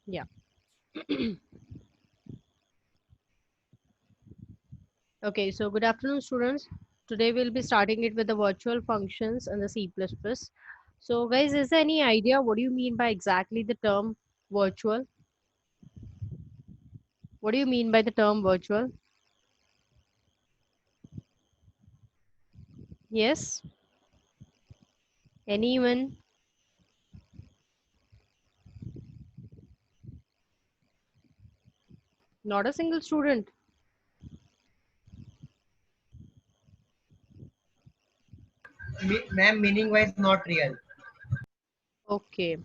Yeah. Okay, so good afternoon, students. Today we'll be starting it with the virtual functions and the C++. So, guys, is there any idea what do you mean by exactly the term virtual? What do you mean by the term virtual? Yes? Anyone? Not a single student. Ma'am, meaning wise not real. Okay.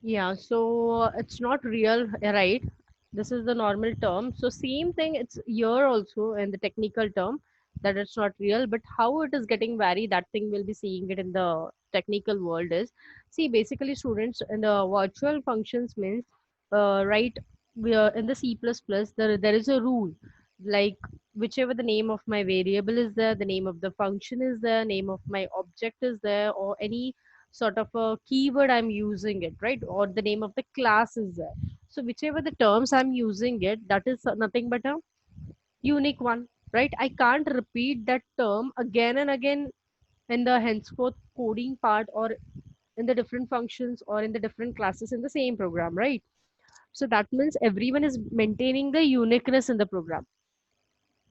Yeah, so it's not real, right? This is the normal term. So same thing, it's here also in the technical term that it's not real, but how it is getting varied, that thing we'll be seeing it in the technical world is, see, basically students in the virtual functions means, right, we are in the C++, there is a rule, like whichever the name of my variable is there, the name of the function is there, name of my object is there, or any sort of a keyword I'm using it, right? Or the name of the class is there. So whichever the terms I'm using it, that is nothing but a unique one, right? I can't repeat that term again and again in the henceforth coding part or in the different functions or in the different classes in the same program, right? So that means everyone is maintaining the uniqueness in the program.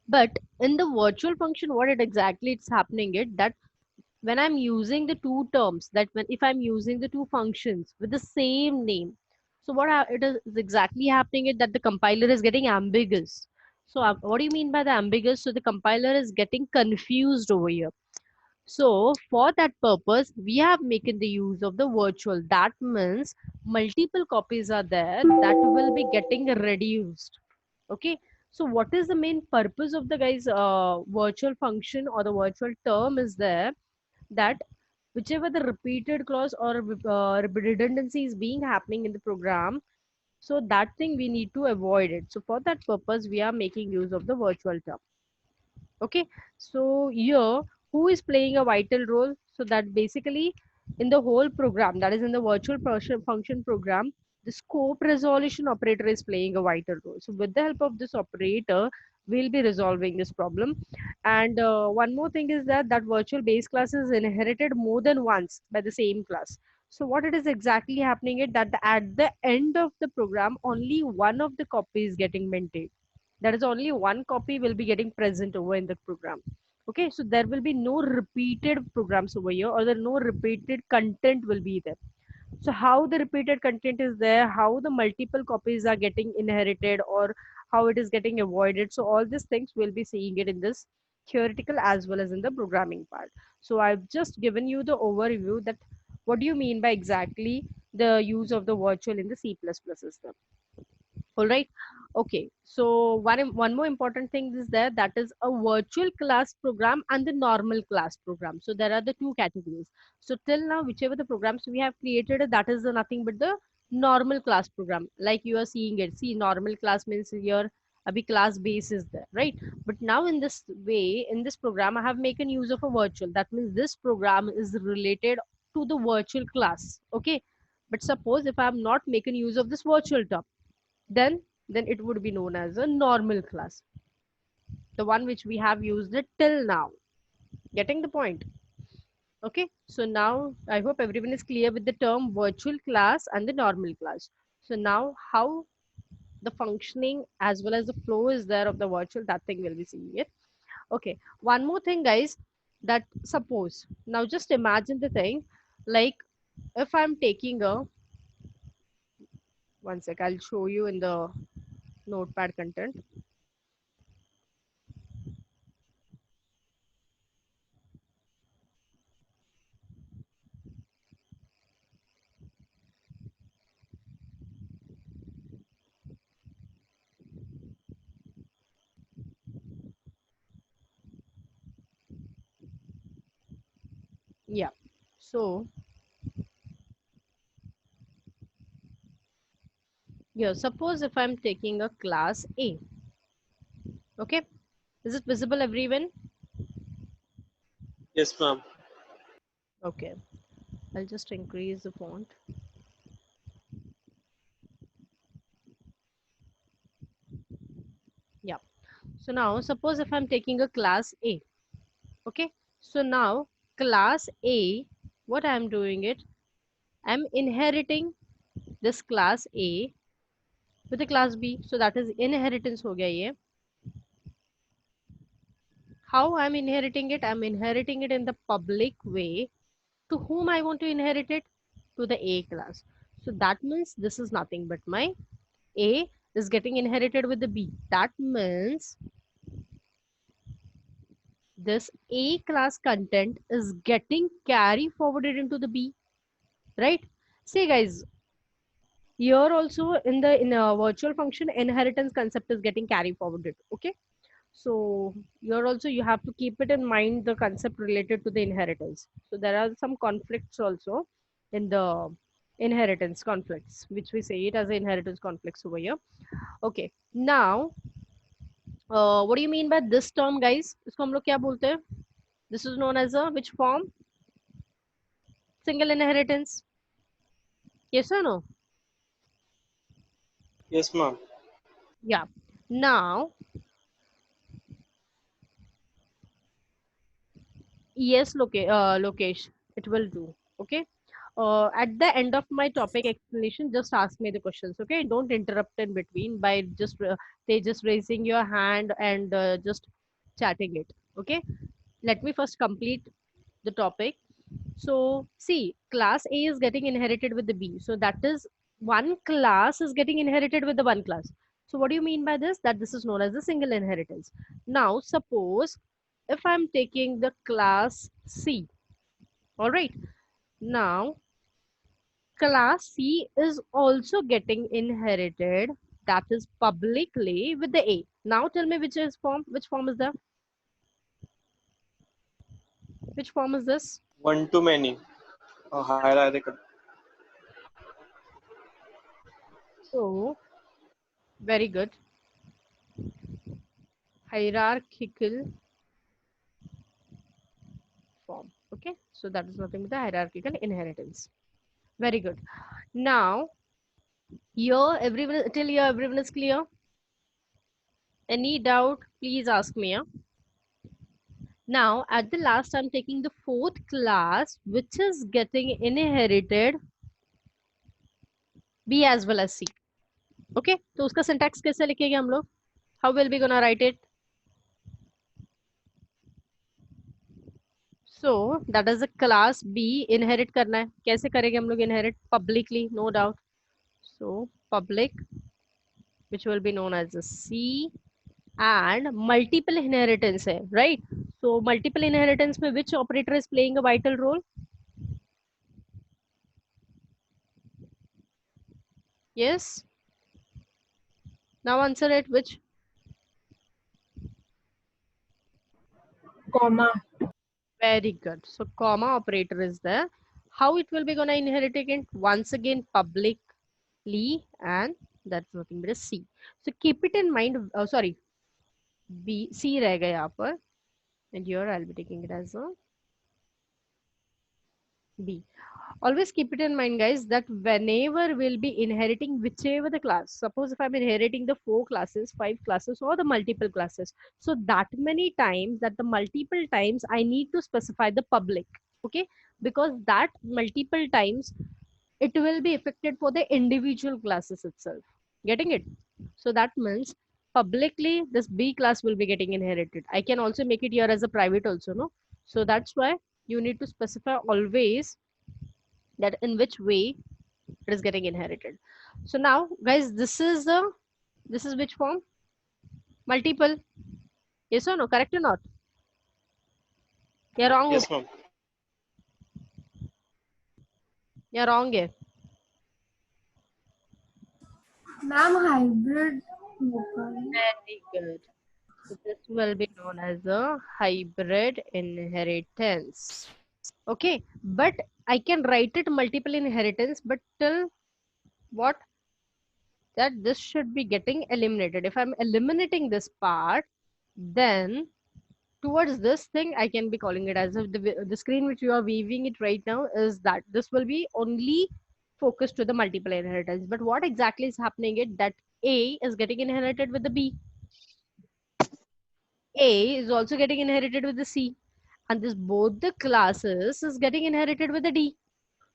But in the virtual function, what it exactly it's happening it that when I'm using the two terms, that when if I'm using the two functions with the same name, so it is exactly happening is that the compiler is getting ambiguous. So what do you mean by the ambiguous? So the compiler is getting confused over here. So for that purpose, we have making the use of the virtual. That means multiple copies are there that will be getting reduced. Okay. So what is the main purpose of the guys virtual function or the virtual term is there, that whichever the repeated clause or redundancy is being happening in the program, so that thing we need to avoid it. So for that purpose we are making use of the virtual term. Okay, so here who is playing a vital role? So that basically in the whole program, that is in the virtual function program, the scope resolution operator is playing a vital role. So with the help of this operator, we'll be resolving this problem. And one more thing is that that virtual base class is inherited more than once by the same class. So what it is exactly happening is that at the end of the program, only one of the copy is getting maintained. That is only one copy will be getting present over in the program. Okay, so there will be no repeated programs over here, or there no repeated content will be there. So how the repeated content is there, how the multiple copies are getting inherited, or how it is getting avoided, so all these things we'll be seeing it in this theoretical as well as in the programming part. So I've just given you the overview that what do you mean by exactly the use of the virtual in the C++ system. All right. Okay. So one more important thing is there, that is a virtual class program and the normal class program. So there are the two categories. So till now, whichever the programs we have created, that is nothing but the normal class program. Like you are seeing it. See, normal class means your abhi class base is there, right? But now in this way, in this program, I have making use of a virtual. That means this program is related to the virtual class. Okay. But suppose if I am not making use of this virtual term, then it would be known as a normal class, the one which we have used it till now. Getting the point? Okay, so now I hope everyone is clear with the term virtual class and the normal class. So now how the functioning as well as the flow is there of the virtual, that thing will be seeing it. Okay, one more thing guys, that suppose now just imagine the thing, like if I'm taking a, one sec, I'll show you in the notepad content. Yeah, so yeah, suppose if I'm taking a class A, okay, is it visible everyone? Yes, ma'am. Okay, I'll just increase the font. So now suppose if I'm taking a class A, okay, so now class A, what I'm doing it, I'm inheriting this class A with the class B, so that is inheritance हो गया ये. How I'm inheriting it? I'm inheriting it in the public way. To whom I want to inherit it? To the A class. So that means this is nothing but my A is getting inherited with the B. That means this A class content is getting carry forwarded into the B, right? See guys, here also in a virtual function, inheritance concept is getting carry forwarded. Okay. So here also you have to keep it in mind, the concept related to the inheritance. So there are some conflicts also in the inheritance conflicts, which we say it as inheritance conflicts over here. Okay. Now, what do you mean by this term, guys? इसको हम लोग क्या बोलते हैं? This is known as a which form? Single inheritance. Yes or no? Yes, ma'am. Yeah. Now, yes, Lokesh, it will do. Okay. At the end of my topic explanation, just ask me the questions. Okay. Don't interrupt in between by just they just raising your hand and just chatting it. Okay. Let me first complete the topic. So see, class A is getting inherited with the B. So that is one class is getting inherited with the one class. So what do you mean by this? That this is known as the single inheritance. Now suppose if I'm taking the class C, all right. Now class C is also getting inherited, that is publicly with the A. Now tell me which form is the, which form is this? One to many. Hierarchical. So very good. Hierarchical form. Okay, so that is nothing but the hierarchical inheritance. Very good. Now here everyone, till here everyone is clear. Any doubt, please ask me. Yeah? Now at the last I'm taking the fourth class which is getting inherited B as well as C. Okay, तो उसका syntax कैसे लिखेंगे हम लोग? How will we gonna write it? So that is a class B inherit करना है. कैसे करेंगे हम लोग inherit? Publicly, no doubt. So public, which will be known as a C, and multiple inheritance है, right? So multiple inheritance में which operator is playing a vital role? Yes. Now answer it. Which? Comma. Very good. So comma operator is there. How it will be gonna inherit again? Once again publicly, and that's nothing but a C. So keep it in mind. Oh, sorry, B C रहेगा यहाँ पर, and here I'll be taking it as a B. Always keep it in mind, guys, that whenever we'll be inheriting whichever the class, suppose if I'm inheriting the 4 classes, 5 classes, or the multiple classes, so that many times, that the multiple times I need to specify the public. Okay, because that multiple times it will be affected for the individual classes itself. Getting it? So that means publicly this B class will be getting inherited. I can also make it here as a private also, no? So that's why you need to specify always that in which way it is getting inherited. So now guys, this is which form? Multiple. Yes or no? Correct or not? Yeah, wrong. Yes, ma'am. Yeah, wrong. है. Ma'am, hybrid. Very good. So this will be known as a hybrid inheritance. Okay, but I can write it multiple inheritance, but till what? That this should be getting eliminated. If I'm eliminating this part, then towards this thing I can be calling it as if the screen which you are weaving it right now is that this will be only focused to the multiple inheritance. But what exactly is happening it that A is getting inherited with the B. A is also getting inherited with the C, and this both the classes is getting inherited with the D.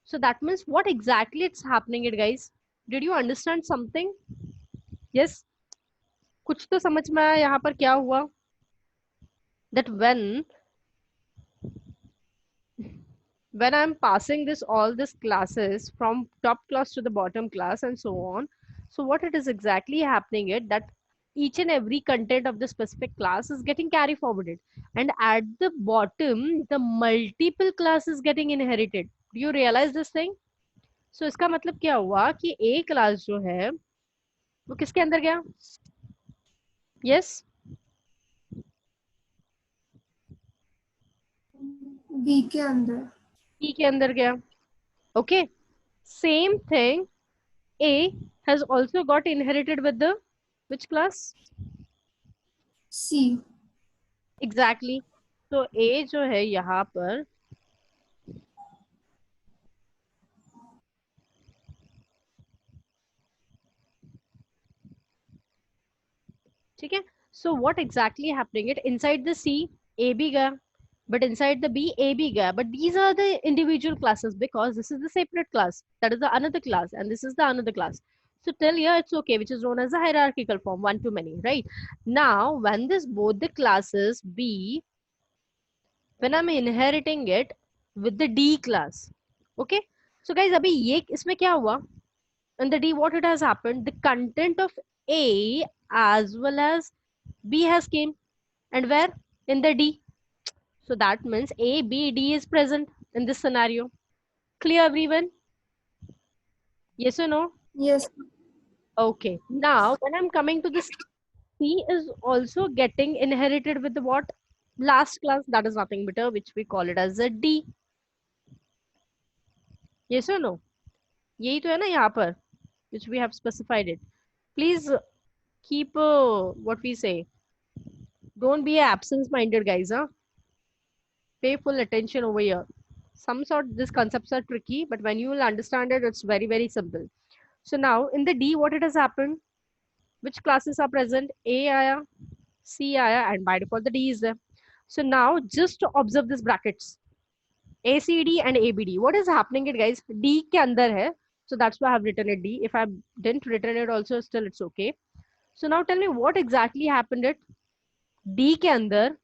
So that means what exactly it's happening it guys? Did you understand something? Yes? कुछ तो समझ में आया यहाँ पर क्या हुआ? That when I'm passing this all these classes from top class to the bottom class and so on, so what it is exactly happening it that each and every content of the specific class is getting carry forwarded, and at the bottom the multiple class is getting inherited. Do you realize this thing? So इसका मतलब क्या हुआ कि A class जो है वो किसके अंदर गया? Yes, बी के अंदर. E के अंदर गया. Okay, same thing A has also got inherited with the which class? C. Exactly. तो A जो है यहाँ पर ठीक है. So what exactly happening it inside the C A भी गया, but inside the B A भी गया, but these are the individual classes because this is the separate class, that is the another class, and this is the another class. So till here it's okay, which is known as the hierarchical form, one to many, right? Now when this both the classes B, when I'm inheriting it with the D class, okay? So guys अभी ये इसमें क्या हुआ? In the D, what it has happened, the content of A as well as B has came, and where? In the D. So that means A, B, D is present in this scenario. Clear everyone? Yes or no? Yes. Okay. Now when I'm coming to this, C is also getting inherited with the what? Last class, that is nothing but a, which we call it as a D. Yes or no? यही तो है ना यहाँ पर, which we have specified it. Please keep what we say. Don't be absence-minded, guys. Huh? Pay full attention over here. Some sort these concepts are tricky, but when you will understand it, it's very, very simple. So now in the D, what it has happened? Which classes are present? A आया, C आया, and by default the D is there. So now just to observe these brackets. ACD and ABD. What is happening it guys? D के अंदर है. So that's why I have written it D. If I didn't written it also, still it's okay. So now tell me what exactly happened at D के अंदर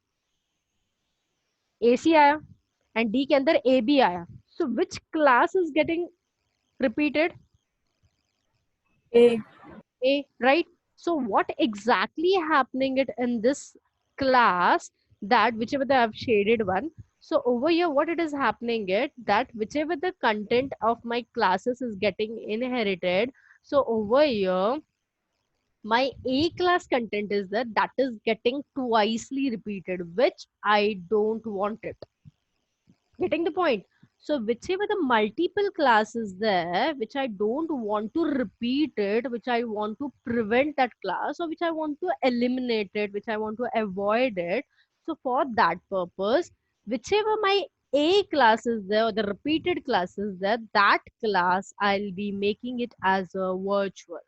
AC आया and D के अंदर AB आया. So which class is getting repeated? A. A, right? So what exactly happening it in this class, that whichever the I've shaded one. So over here, what it is happening it that whichever the content of my classes is getting inherited. So over here, my A class content is that is getting twicely repeated, which I don't want it. Getting the point? So whichever the multiple class is there, which I don't want to repeat it, which I want to prevent that class, or which I want to eliminate it, which I want to avoid it. So for that purpose, whichever my A class is there or the repeated class is there, that class I'll be making it as a virtual.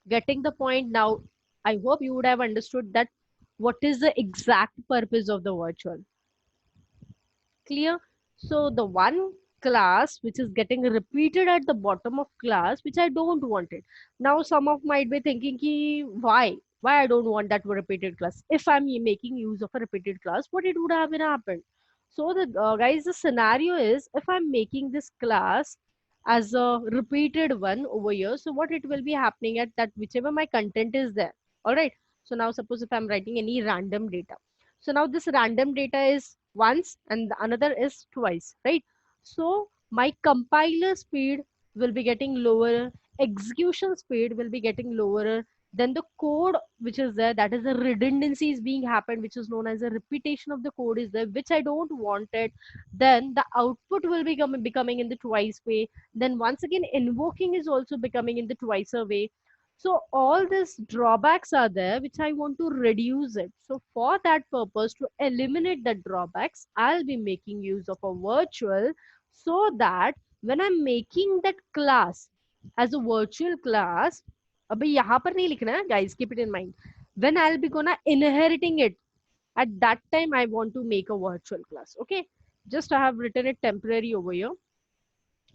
Getting the point now? I hope you would have understood that what is the exact purpose of the virtual. Clear? So the one class which is getting repeated at the bottom of class, which I don't want it. Now some of might be thinking ki, why I don't want that repeated class. If I'm making use of a repeated class, what it would have been happened? So the guys, the scenario is if I'm making this class as a repeated one over here, so what it will be happening at that whichever my content is there. All right. So now suppose if I'm writing any random data. So now this random data is once and the another is twice, right? So my compiler speed will be getting lower, execution speed will be getting lower, then the code which is there, that is the redundancy is being happened, which is known as a repetition of the code is there, which I don't want it. Then the output will be becoming in the twice way. Then once again invoking is also becoming in the twice a way. So all these drawbacks are there, which I want to reduce it. So for that purpose, to eliminate the drawbacks, I'll be making use of a virtual, so that when I'm making that class as a virtual class, अभी यहाँ पर नहीं लिखना है guys, keep it in mind. when I'll be gonna inheriting it, at that time I want to make a virtual class. Okay, just I have written it temporary over here,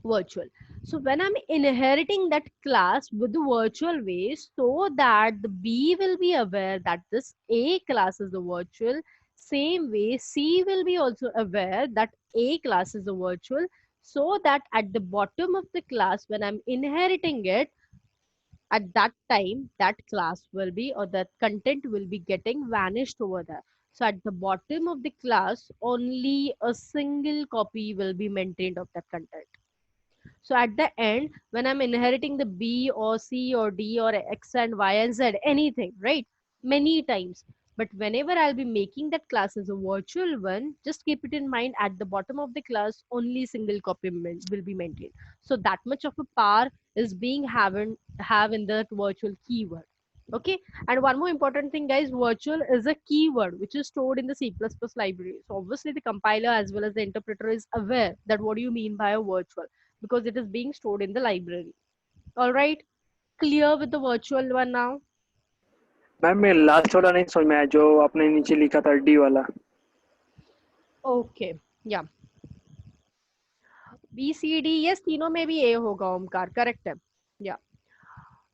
virtual. So when I'm inheriting that class with the virtual way, so that the B will be aware that this A class is a virtual, same way C will be also aware that A class is a virtual, so that at the bottom of the class, when I'm inheriting it, at that time that class will be, or that content will be getting vanished over there. So at the bottom of the class, only a single copy will be maintained of that content. So at the end, when I'm inheriting the B or C or D or X and Y and Z, anything, right? Many times. But whenever I'll be making that class as a virtual one, just keep it in mind, at the bottom of the class, only single copy will be maintained. So that much of a power is being have in that virtual keyword. Okay. And one more important thing, guys, virtual is a keyword which is stored in the C++ library. So obviously the compiler as well as the interpreter is aware that what do you mean by a virtual, because it is being stored in the library. All right, clear with the virtual one now? Ma'am मैं last वाला नहीं समझ में आया जो आपने नीचे लिखा था डी वाला. Okay, yeah. B C D, yes, तीनों में भी A होगा ओमकार, करेक्ट है. Yeah.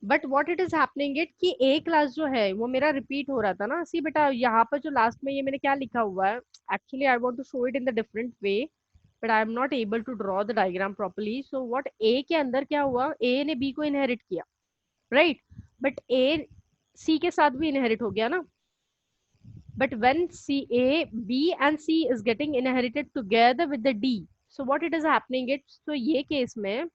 But what it is happening it कि ए क्लास जो है वो मेरा रिपीट हो रहा था ना. सी बेटा, यहाँ पर जो लास्ट में ये मैंने क्या लिखा हुआ है, actually I want to show it in the different way, but I am not able to draw the diagram properly. So what A के अंदर क्या हुआ, ए ने बी को इनहेरिट किया, राइट, बट ए सी के साथ भी इनहेरिट हो गया ना. But when C, A, B and C is getting inherited together with the D, so what it is happening it, so ये केस में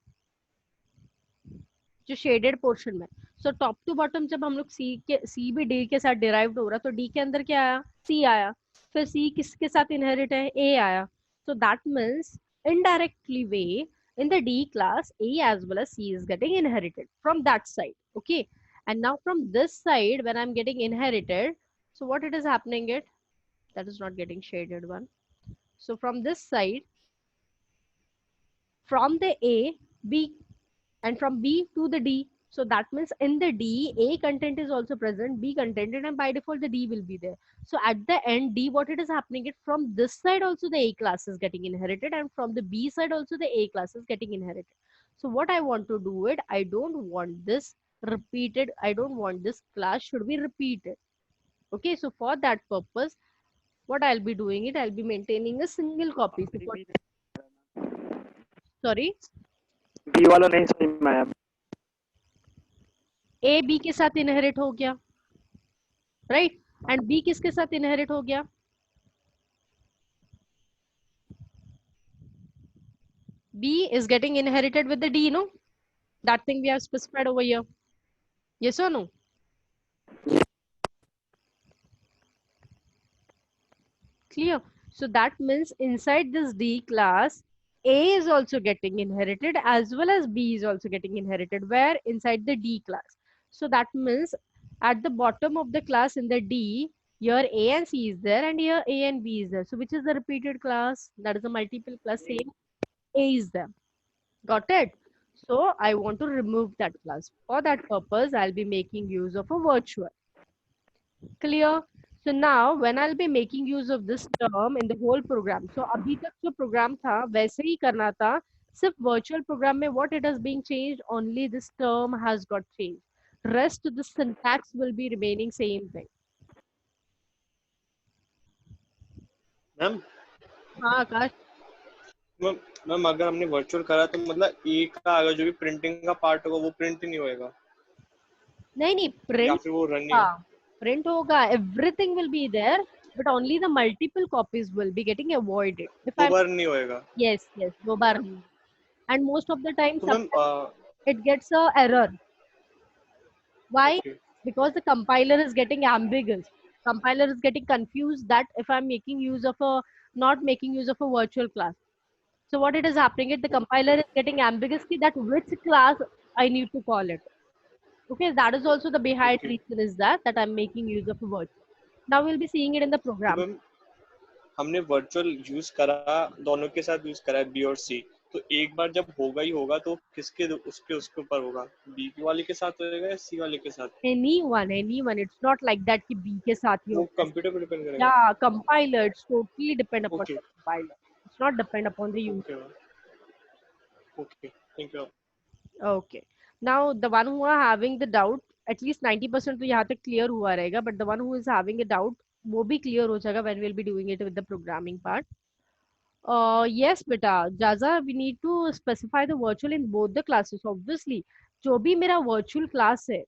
जो शेडेड पोर्शन में, सो टॉप टू बॉटम जब हम लोग सी भी डी के साथ डिराइव्ड हो रहा, तो डी के अंदर क्या आया, सी आया, फिर सी किसके साथ इनहेरिट है, ए आया. सो that means indirectly way in the D class, A as well as C is getting inherited from that side. Okay, and now from this side when I'm getting inherited, so what it is happening it, that is not getting shaded one. So from this side, from the A, B, and from B to the D. So that means in the D, A content is also present, B content, and by default the D will be there. So at the end, D, what it is happening it, from this side also the A class is getting inherited, and from the B side also the A class is getting inherited. So what I want to do it, I don't want this repeated, I don't want this class should be repeated. Okay, so for that purpose, what I'll be doing it, I'll be maintaining a single copy. So sorry, D वाला नहीं समझ में आया. A B के साथ inherit हो गया, right, and B किसके साथ इनहेरिट हो गया, B is getting inherited with the D, no? That thing we have specified over here. Yes or no? Clear. So that means inside this D class, A is also getting inherited as well as B is also getting inherited. Where? Inside the D class. So that means at the bottom of the class in the D, here A and C is there and here A and B is there. So which is the repeated class? That is a multiple class. Same A is there. Got it? So I want to remove that class. For that purpose, I'll be making use of a virtual. Clear? So now when I'll be making use of this term in the whole program, so अभी तक जो program था वैसे ही करना था, सिर्फ virtual program में what it has been changed, only this term has got changed. Rest the syntax will be remaining same thing. Ma'am हाँ आकाश, मैम अगर हमने वर्चुअल करा तो मतलब ए का अगर जो भी प्रिंटिंग का पार्ट होगा वो प्रिंट नहीं होएगा नहीं या print फिर वो रनिंग हाँ print होगा, everything will be there, but only the multiple copies will be getting avoided. If दो I बार नहीं होएगा. yes दो बार नहीं, and most of the time तो ma'am it gets a error. Why? okay. Because the compiler is getting ambiguous. Compiler is getting confused that if I'm making use of a not making use of a virtual class. So what it is happening is the compiler is getting ambiguous that which class I need to call it. Okay, that is also the behind Okay. reason is that I'm making use of a virtual. Now we'll be seeing it in the program. तो ma'am हमने virtual use करा, दोनों के साथ use करा है B और सी, तो एक बार जब होगा ही होगा तो किसके उसके ऊपर होगा, बी वाले के साथ होगा या सी वाले के साथ? anyone, it's not like that कि B के साथ ही वो होगा. कंप्यूटर पे डिपेंड करेगा। Yeah, compiler, it's totally depend upon okay the compiler. It's not depend upon the user. Okay okay, thank you. Okay. Now the one who are having the doubt, at least 90% तो यहाँ तक clear हुआ रहेगा, but the one who is having a doubt, वो भी clear हो जाएगा when we'll be doing it with the programming part. Yes, beta, Jaza, we need to specify the virtual in both the classes. Obviously, जो भी मेरा virtual class है,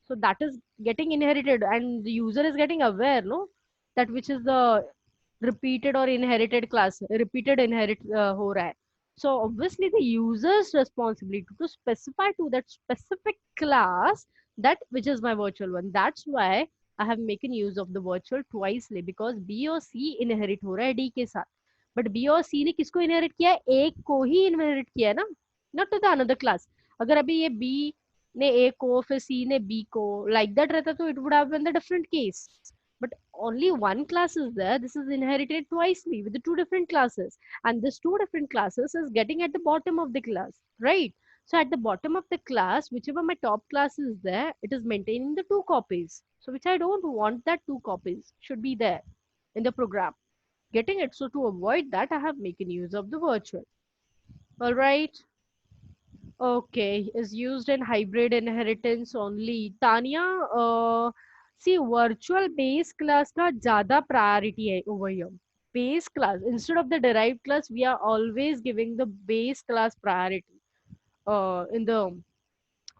so that is getting inherited and the user is getting aware, no, that which is the repeated or inherited class, repeated inherit हो रहा है. So obviously the user's responsibility to specify to that specific class that which is my virtual one. That's why I have making use of the virtual twicely because B or C inherit हो रहा है D के साथ. But B और C ने किसको inherit किया है? एक को ही inherit किया है ना, not to the another class. अगर अभी ये B ने A को फिर C ने B को like that रहता तो it would have been the different case. But only one class is there. This is inherited twicely with the two different classes, and this two different classes is getting at the bottom of the class, right? So at the bottom of the class, whichever my top class is there, it is maintaining the two copies. So which I don't want that two copies should be there in the program. Getting it? So to avoid that, I have making use of the virtual. All right. Okay, is used in hybrid inheritance only. Tanya, see, virtual base class का ज़्यादा priority है over here. Base class instead of the derived class, we are always giving the base class priority in the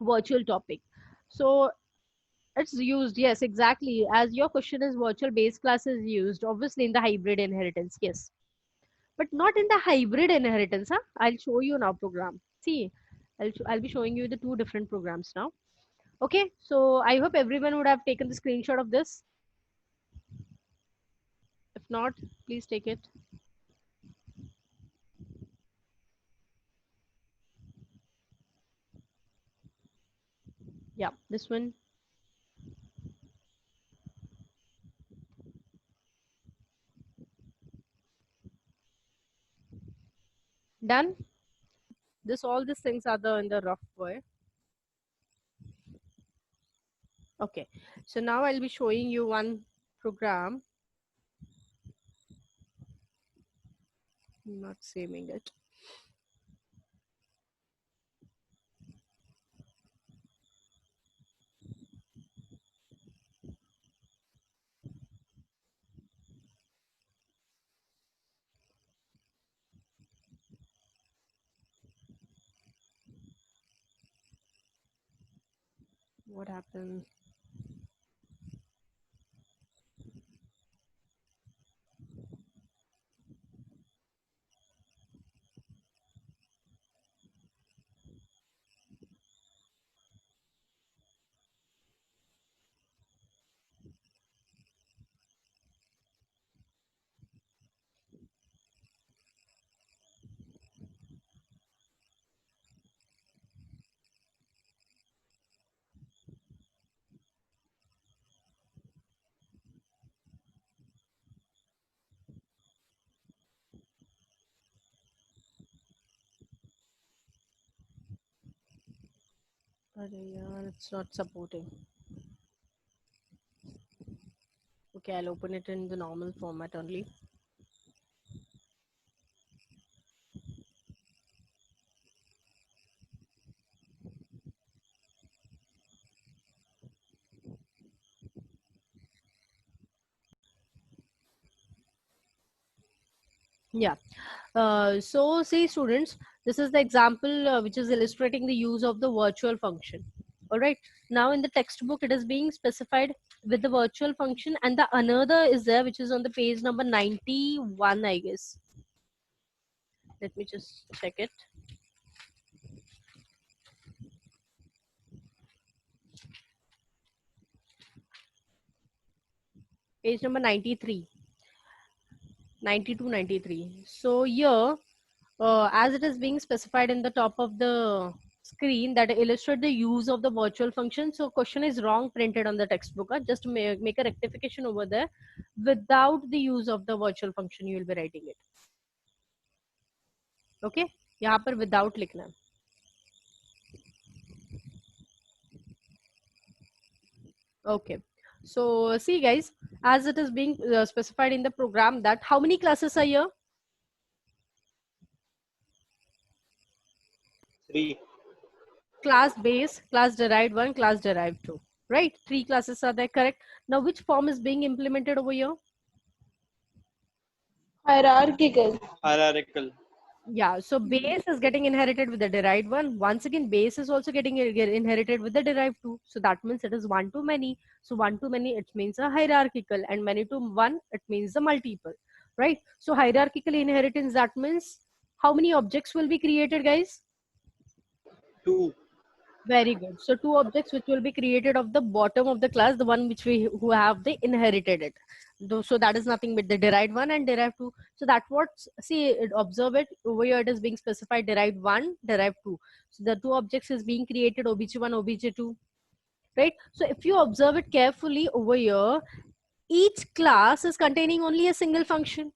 virtual topic. So it's used, yes, exactly. As your question is, virtual base class is used obviously in the hybrid inheritance, yes, but not in the hybrid inheritance. Huh? I'll show you now program. See, I'll be showing you the two different programs now. Okay, so I hope everyone would have taken the screenshot of this. If not, please take it. Yeah, this one. Done. This all these things are the in the rough way. Okay, so now I'll be showing you one program. I'm not saving it. What happened? Yeah, it's not supporting. Okay, I'll open it in the normal format only. Yeah. So see students, this is the example which is illustrating the use of the virtual function. All right. Now in the textbook, it is being specified with the virtual function, and the another is there, which is on the page number 91, I guess. Let me just check it. Page number 93, 92, 93. So here, as it is being specified in the top of the screen that illustrate the use of the virtual function. So question is wrong printed on the textbook. Just make a rectification over there. Without the use of the virtual function, you will be writing it. Okay. यहाँ पर without लिखना है. Okay. So see guys, as it is being specified in the program that how many classes are here? 3. Class base, class derived 1, class derived 2. Right? 3 classes are there, correct? Now which form is being implemented over here? Hierarchical. Hierarchical. Yeah, so base is getting inherited with the derived 1. Once again, base is also getting inherited with the derived 2. So that means it is 1 to many. So 1 to many, it means a hierarchical, and many to 1, it means the multiple. Right? So hierarchical inheritance, that means how many objects will be created, guys? 2. Very good. So 2 objects which will be created of the bottom of the class, the one which we who have the inherited it. So that is nothing but the derived 1 and derived 2. So that what, see, observe it over here, it is being specified derived 1, derived 2. So the 2 objects is being created, obj1, obj2. Right? So if you observe it carefully over here, each class is containing only a single function,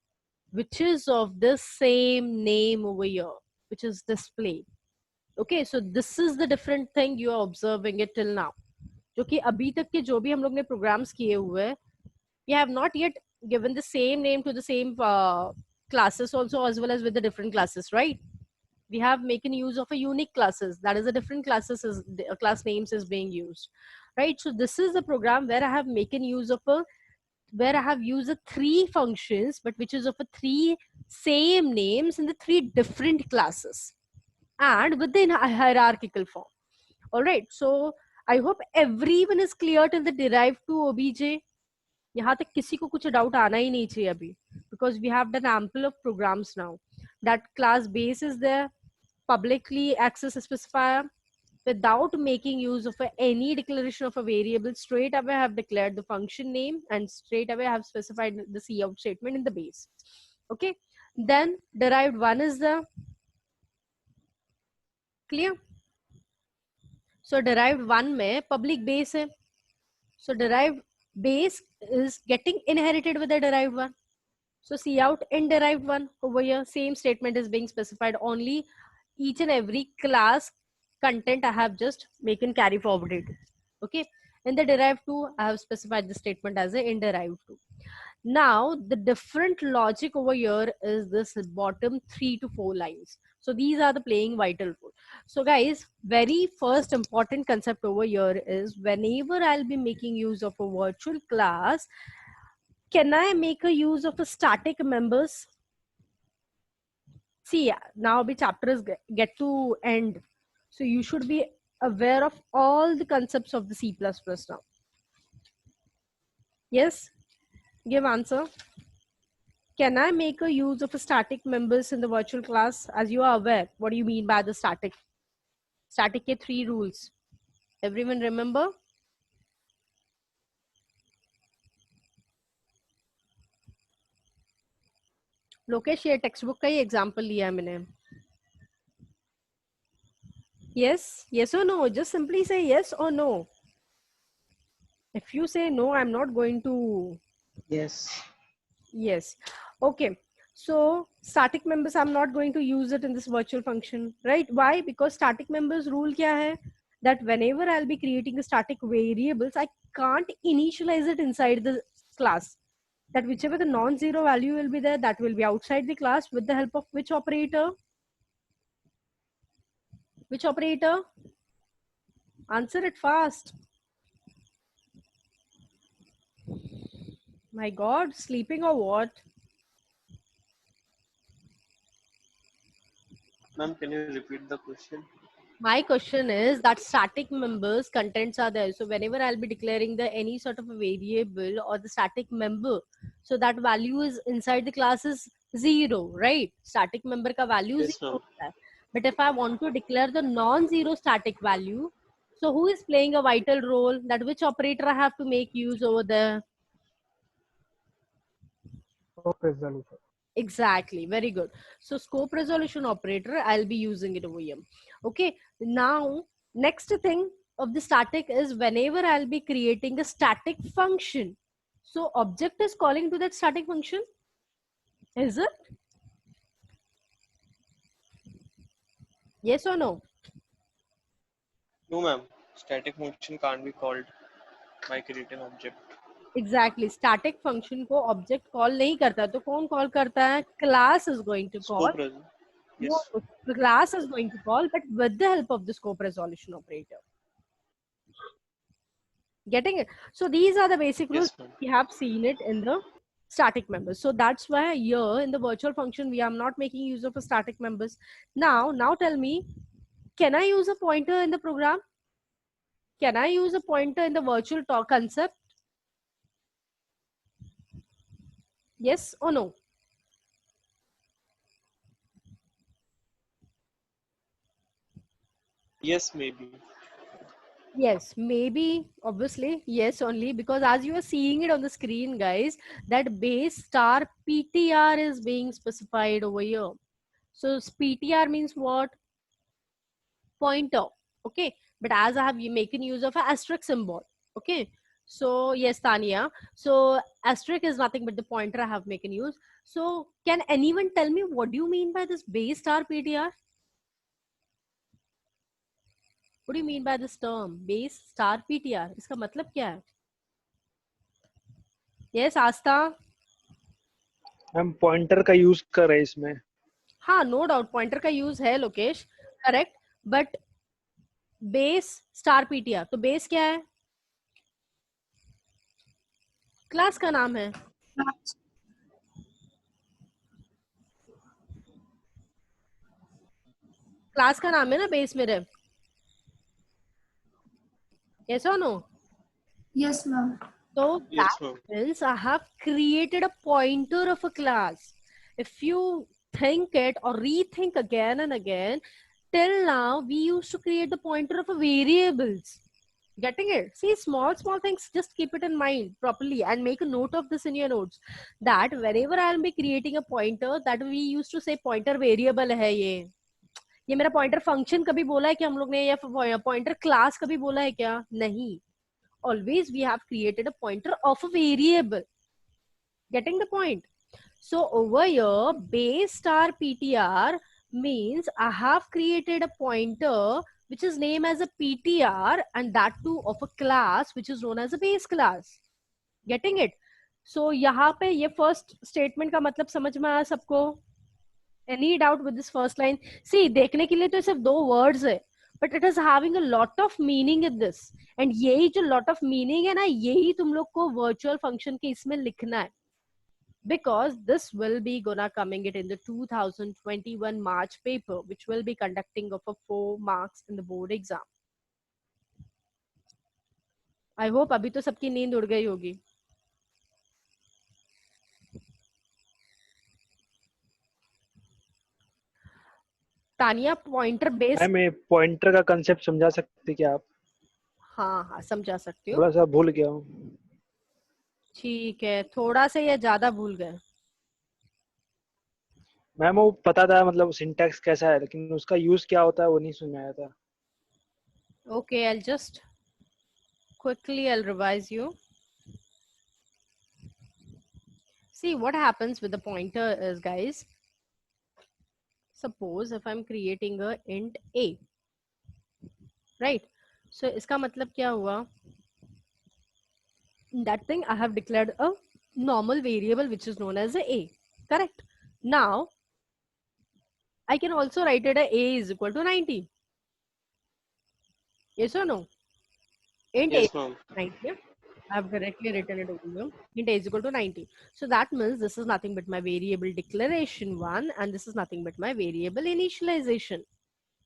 which is of the same name over here, which is display. Okay, so this is the different thing you are observing it till now. जो कि अभी तक के जो भी हम लोग ने programs किए हुए हैं, we have not yet given the same name to the same classes also, as well as with the different classes, right? We have making use of a unique classes, that is a different classes is class names is being used, right? So this is the program where I have making use of a, where I have used the 3 functions, but which is of a 3 same names in the 3 different classes and within a hierarchical form. All right, so I hope everyone is clear till the derived to obj. यहाँ तक किसी को कुछ doubt आना ही नहीं चाहिए अभी, because we have done ample of programs now. That class base is there, publicly access specifier, without making use of any declaration of a variable, straight away I have declared the function name and straight away I have specified the cout statement in the base. Okay, then derived 1 is the clear. So derived 1 में public base है. So derived base is getting inherited with the derived 1. So cout in derived 1 over here, same statement is being specified, only each and every class content I have just making carry forwarded. Okay, in the derived 2 I have specified the statement as a in derived 2. Now the different logic over here is this bottom 3 to 4 lines. So these are the playing vital role. So guys, very first important concept over here is whenever I'll be making use of a virtual class, can I make a use of a static members? See, now the chapters get to end. So you should be aware of all the concepts of the C++ now. Yes? Give answer. Can I make a use of a static members in the virtual class? As you are aware, what do you mean by the static? Static के 3 rules. Everyone remember? Lokesh, ये text book का ही example लिया है मैंने. Yes, yes or no? Just simply say yes or no. If you say no, I'm not going to. Yes. Yes. Okay. So static members, I'm not going to use it in this virtual function, right? Why? Because static members rule kya hai? That whenever I'll be creating the static variables, I can't initialize it inside the class. That whichever the non-zero value will be there, that will be outside the class with the help of which operator? Which operator? Answer it fast. My God, sleeping or what? Ma'am, can you repeat the question? My question is that static members contents are there. So whenever I'll be declaring the any sort of a variable or the static member, so that value is inside the class is 0, right? Static member ka value Yes, 0 ma'am. hota hai. But if I want to declare the non-zero static value, so who is playing a vital role? That which operator I have to make use over there? Scope resolution. Exactly, very good. So scope resolution operator, I'll be using it over here. Okay, now next thing of the static is whenever I'll be creating a static function, so object is calling to that static function, is it? Yes or no? No, ma'am. Static function can't be called by creating object. Exactly. Static function को object call नहीं करता, तो कौन call करता है? Class is going to call. Scope resolution. No, Yes. the class is going to call, but with the help of the scope resolution operator. Getting it? So these are the basic rules. Yes, ma'am. We have seen it in the static members. So that's why here in the virtual function, we are not making use of a static members. Now tell me, can I use a pointer in the program? Can I use a pointer in the virtual talk concept? Yes or no? Yes, maybe. Yes, maybe, obviously, yes only, because as you are seeing it on the screen, guys, that base star PTR is being specified over here. So PTR means what? Pointer. Okay, but as I have making use of an asterisk symbol. Okay, so yes, Tanya. So asterisk is nothing but the pointer I have making use. So can anyone tell me what do you mean by this base star PTR? What do you mean by this term base star PTR? इसका मतलब क्या है? Yes, आस्था. Ma'am pointer का use कर रहे हैं इसमें. हाँ, नो डाउट पॉइंटर का यूज है Lokesh, correct, but base star PTR, तो बेस क्या है? क्लास का नाम है. क्लास का नाम है ना बेस मेरे. Yes or no? Yes, ma'am. So Yes, that ma'am. means I have created a pointer of a class. If you think it or rethink again and again, till now we used to create the pointer of a variables. Getting it? See, small things, just keep it in mind properly and make a note of this in your notes, that whenever I'll be creating a pointer, that we used to say pointer variable है ये मेरा pointer function कभी बोला है क्या हम लोग ने, या pointer class कभी बोला है क्या? नहीं. Always we have created a pointer of a variable. Getting the point? So over here, base star PTR means I have created a pointer which is named as a PTR, and that too of a class which is known as a base class. Getting it? So यहाँ पे ये first statement का मतलब समझ में आया सबको? Any doubt with this first line? See, देखने के लिए तो सिर्फ दो words है, but it is having a lot of meaning in this. And यही जो lot of meaning है ना, यही तुम लोग को virtual function के इसमें लिखना है. Because this will be gonna coming it in the 2021 March paper, which will be conducting of a 4 marks in the board exam. I hope अभी तो सबकी नींद उड़ गई होगी. Tania pointer base. Ma'am pointer का कंसेप्ट समझा सकते क्या आप? हाँ समझा सकती हूँ. थोड़ा सा भूल गया हूँ. ठीक है, थोड़ा सा या ज्यादा भूल गए? मैम वो पता था मतलब सिंटैक्स कैसा है, लेकिन उसका यूज क्या होता है वो नहीं समझ में आया था. Okay, I'll just quickly I'll revise you. See, what happens with the pointer is, guys, suppose if I'm creating a int a, right? So इसका मतलब क्या हुआ? That thing I have declared a normal variable which is known as a, correct? Now I can also write it a is equal to 90. Yes or no? Int Yes, a ma'am. 90. I have directly written it over here. Int a is equal to 90. So that means this is nothing but my variable declaration 1, and this is nothing but my variable initialization.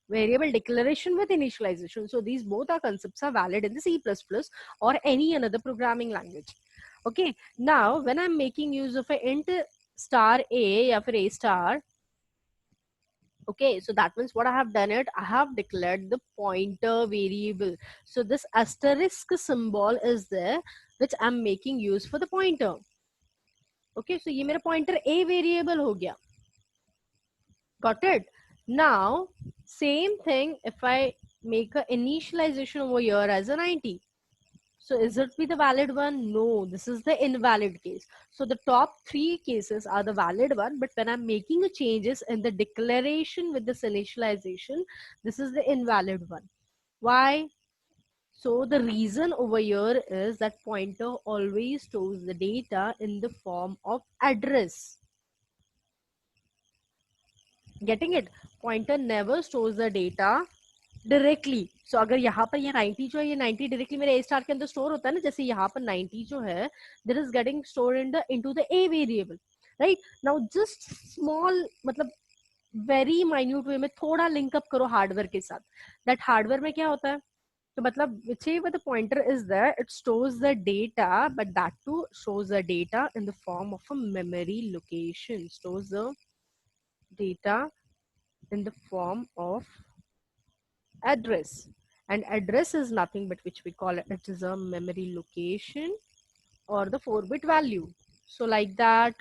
Variable declaration with initialization. So these both are concepts are valid in the C++ or any another programming language. Okay. Now when I'm making use of a int star a or a star, okay, so that means what I have done it, I have declared the pointer variable. So this asterisk symbol is there, which I'm making use for the pointer. Okay, so ये मेरा pointer a variable हो गया. Got it? Now, same thing if I make a initialization over here as a 90. So is it be the valid one? No, this is the invalid case. So the top 3 cases are the valid one, but when I'm making a changes in the declaration with this initialization, this is the invalid one. Why? So the reason over here is that pointer always stores the data in the form of address. Getting it? Pointer never stores the data directly. So अगर यहाँ पर ये 90 जो है, ये 90 directly मेरे a star के अंदर स्टोर होता है ना, जैसे यहाँ पर 90 जो है that is getting stored in the into the a variable, right. Now just small, मतलब वेरी माइन्यूट वे में थोड़ा लिंक अप करो हार्डवेयर के साथ. दैट हार्डवेयर में क्या होता है, तो मतलब whichever the pointer is there, it stores the data, but that too shows the data in the form of a memory location. Stores the data in the form of address, and address is nothing but which we call it is a memory location or the 4-bit value. So like that,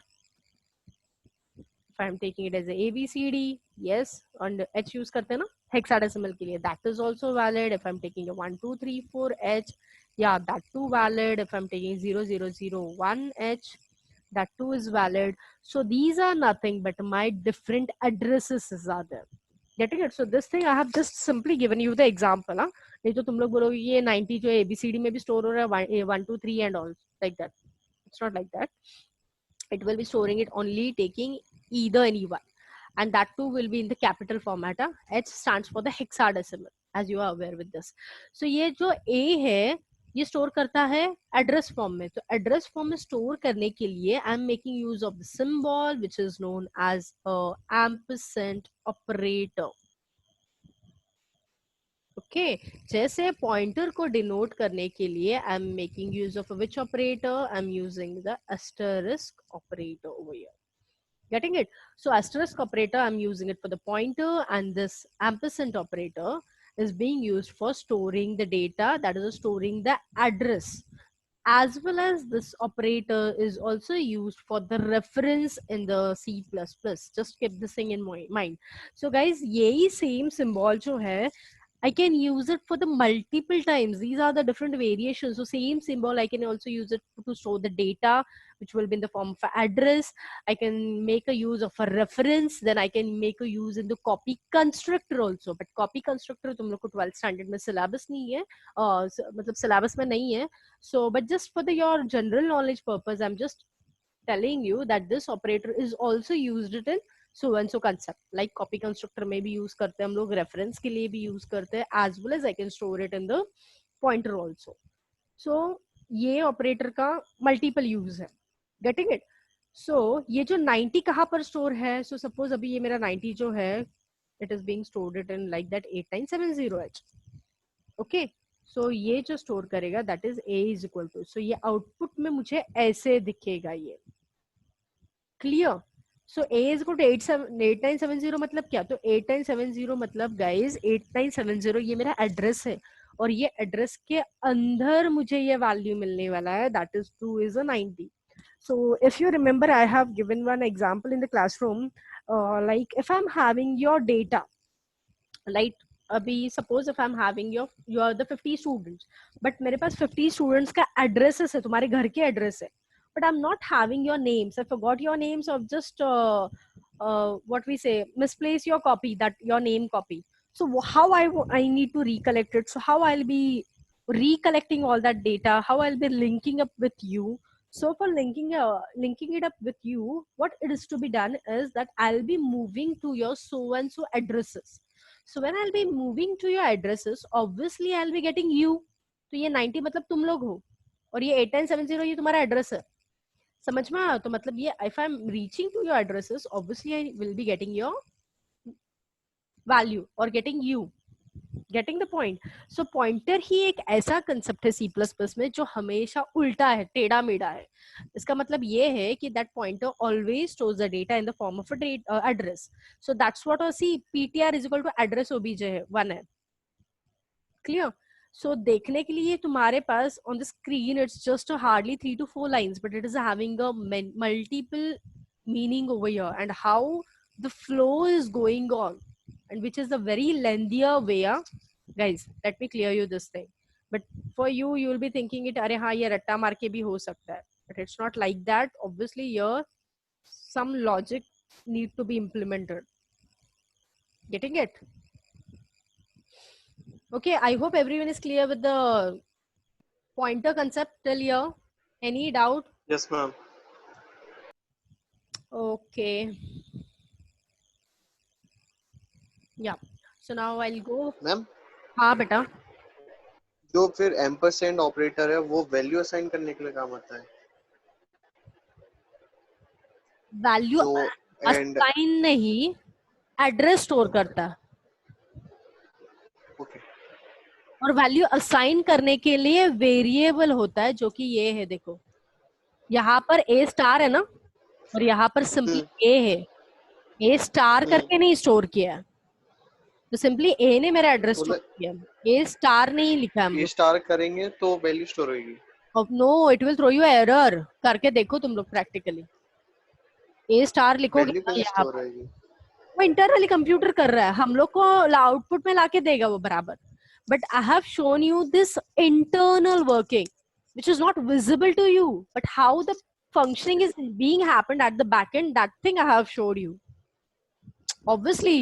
if I'm taking it as a ABCD, yes, and H use karte na hexadecimal ke liye, that is also valid. If I'm taking a 1 2 3 4 H, yeah, that too valid. If I'm taking 0 0 0 1 H, that too is valid. So these are nothing but my different addresses are there. Getting it? So this thing I have just simply given you the example. नहीं तो तुम लोग बोलोगे ये 90 जो ABCD में भी store हो रहा है 1 2 3 and all like that. It's not like that. It will be storing it only taking either any one, and that too will be in the capital format. H stands for the hexadecimal, as you are aware with this. So ये जो A है ये store करता है address form में. तो address form में store करने के लिए I am making use of the symbol which is known as ampersand operator. Okay, जैसे पॉइंटर को डिनोट करने के लिए I am making use of which operator, I am using the asterisk operator over here. Getting it? So asterisk operator, I'm using it for the pointer, and this ampersand operator is being used for storing the data, that is storing the address, as well as this operator is also used for the reference in the C++. Just keep this thing in mind. So guys, यही same symbol जो है I can use it for the multiple times. These are the different variations. So same symbol, I can also use it to store the data, which will be in the form of an address. I can make a use of a reference. Then I can make a use in the copy constructor also. But copy constructor तुम लोग को 12th standard में syllabus नहीं है, मतलब syllabus में नहीं है. So, but just for the your general knowledge purpose, I'm just telling you that this operator is also used it in so and so concept. Like copy constructor में भी use करते हैं हम लोग, reference के लिए भी use करते हैं, as well as I can store it in the pointer also. So ये operator का multiple use है. Getting it? So ये जो 90 कहाँ पर store है? So suppose अभी ये मेरा 90 जो है, it is being stored it in like that 8970H. Okay. So ये जो store करेगा that is A is equal to, so ये output में मुझे ऐसे दिखेगा ये. Clear? So A is equal to 8970 मतलब क्या? तो 8970 मतलब guys 8970 ये मेरा एड्रेस है, और ये एड्रेस के अंदर मुझे ये वैल्यू मिलने वाला है, that is 2 is a 90. So if you remember, I have given one example in the classroom, like if I'm having your data, like अभी suppose if I'm having you are the 50 students, but मेरे पास 50 students का addresses है, तुम्हारे घर के address है, but I'm not having your names. I forgot your names, of just what we say, misplace your copy, that your name copy. So how I need to recollect it? So how I'll be recollecting all that data? How I'll be linking up with you? So for linking it up with you, what it is to be done is that I'll be moving to your so and so addresses. So when I'll be moving to your addresses, obviously I'll be getting you. तो ये 90 मतलब तुम लोग हो, और ये 8970 ये तुम्हारा एड्रेस है. समझ में आया? तो मतलब ये if I'm reaching to your addresses, obviously I will be getting your value or getting you. Getting the point? So pointer ही एक ऐसा concept है C++ में जो हमेशा उल्टा है, टेढ़ा मेढ़ा है. इसका मतलब ये है कि that pointer always stores the data in the form of a address. So that's what see PTR is equal to address obj है, 1 है. Clear? So देखने के लिए तुम्हारे पास on the screen it's just a hardly 3 to 4 lines, but it is having a multiple meaning over here, and how the flow is going on, and which is a very lengthier way. Guys, let me clear you this thing. but for you you will be thinking it अरे हाँ ये रट्टा मार के भी हो सकता है, but it's not like that. Obviously here some logic need to be implemented. Getting it? Okay, I hope everyone is clear with the pointer concept till here. Any doubt? Yes, ma'am. Okay. Yeah. So now I'll go. Ma'am हाँ बेटा. जो फिर ampersand operator है वो value assign करने के लिए काम आता है, वैल्यू जो एंड असाइन नहीं, एड्रेस स्टोर करता है. ओके और वैल्यू असाइन करने के लिए वेरिएबल होता है जो कि ये है. देखो यहाँ पर ए स्टार है ना, और यहाँ पर सिंपली ए है. ए स्टार करके नहीं स्टोर किया है, तो सिंपली ए ने मेरा एड्रेस स्टोर किया. ए स्टार नहीं लिखा है. ये स्टार करेंगे तो वैल्यू स्टोर होगी. No, it will throw you error. करके देखो तुम लोग प्रैक्टिकली. ए स्टार लिखोगे वैल्यू कैसे यहाँ स्टोर पर, होगी? वो इंटरनली कंप्यूटर कर रहा है, हम लोग को आउटपुट में लाके देगा वो बराबर. But I have shown you this internal working which is not visible to you, but how the functioning is being happened at the back end, that thing I have showed you. Obviously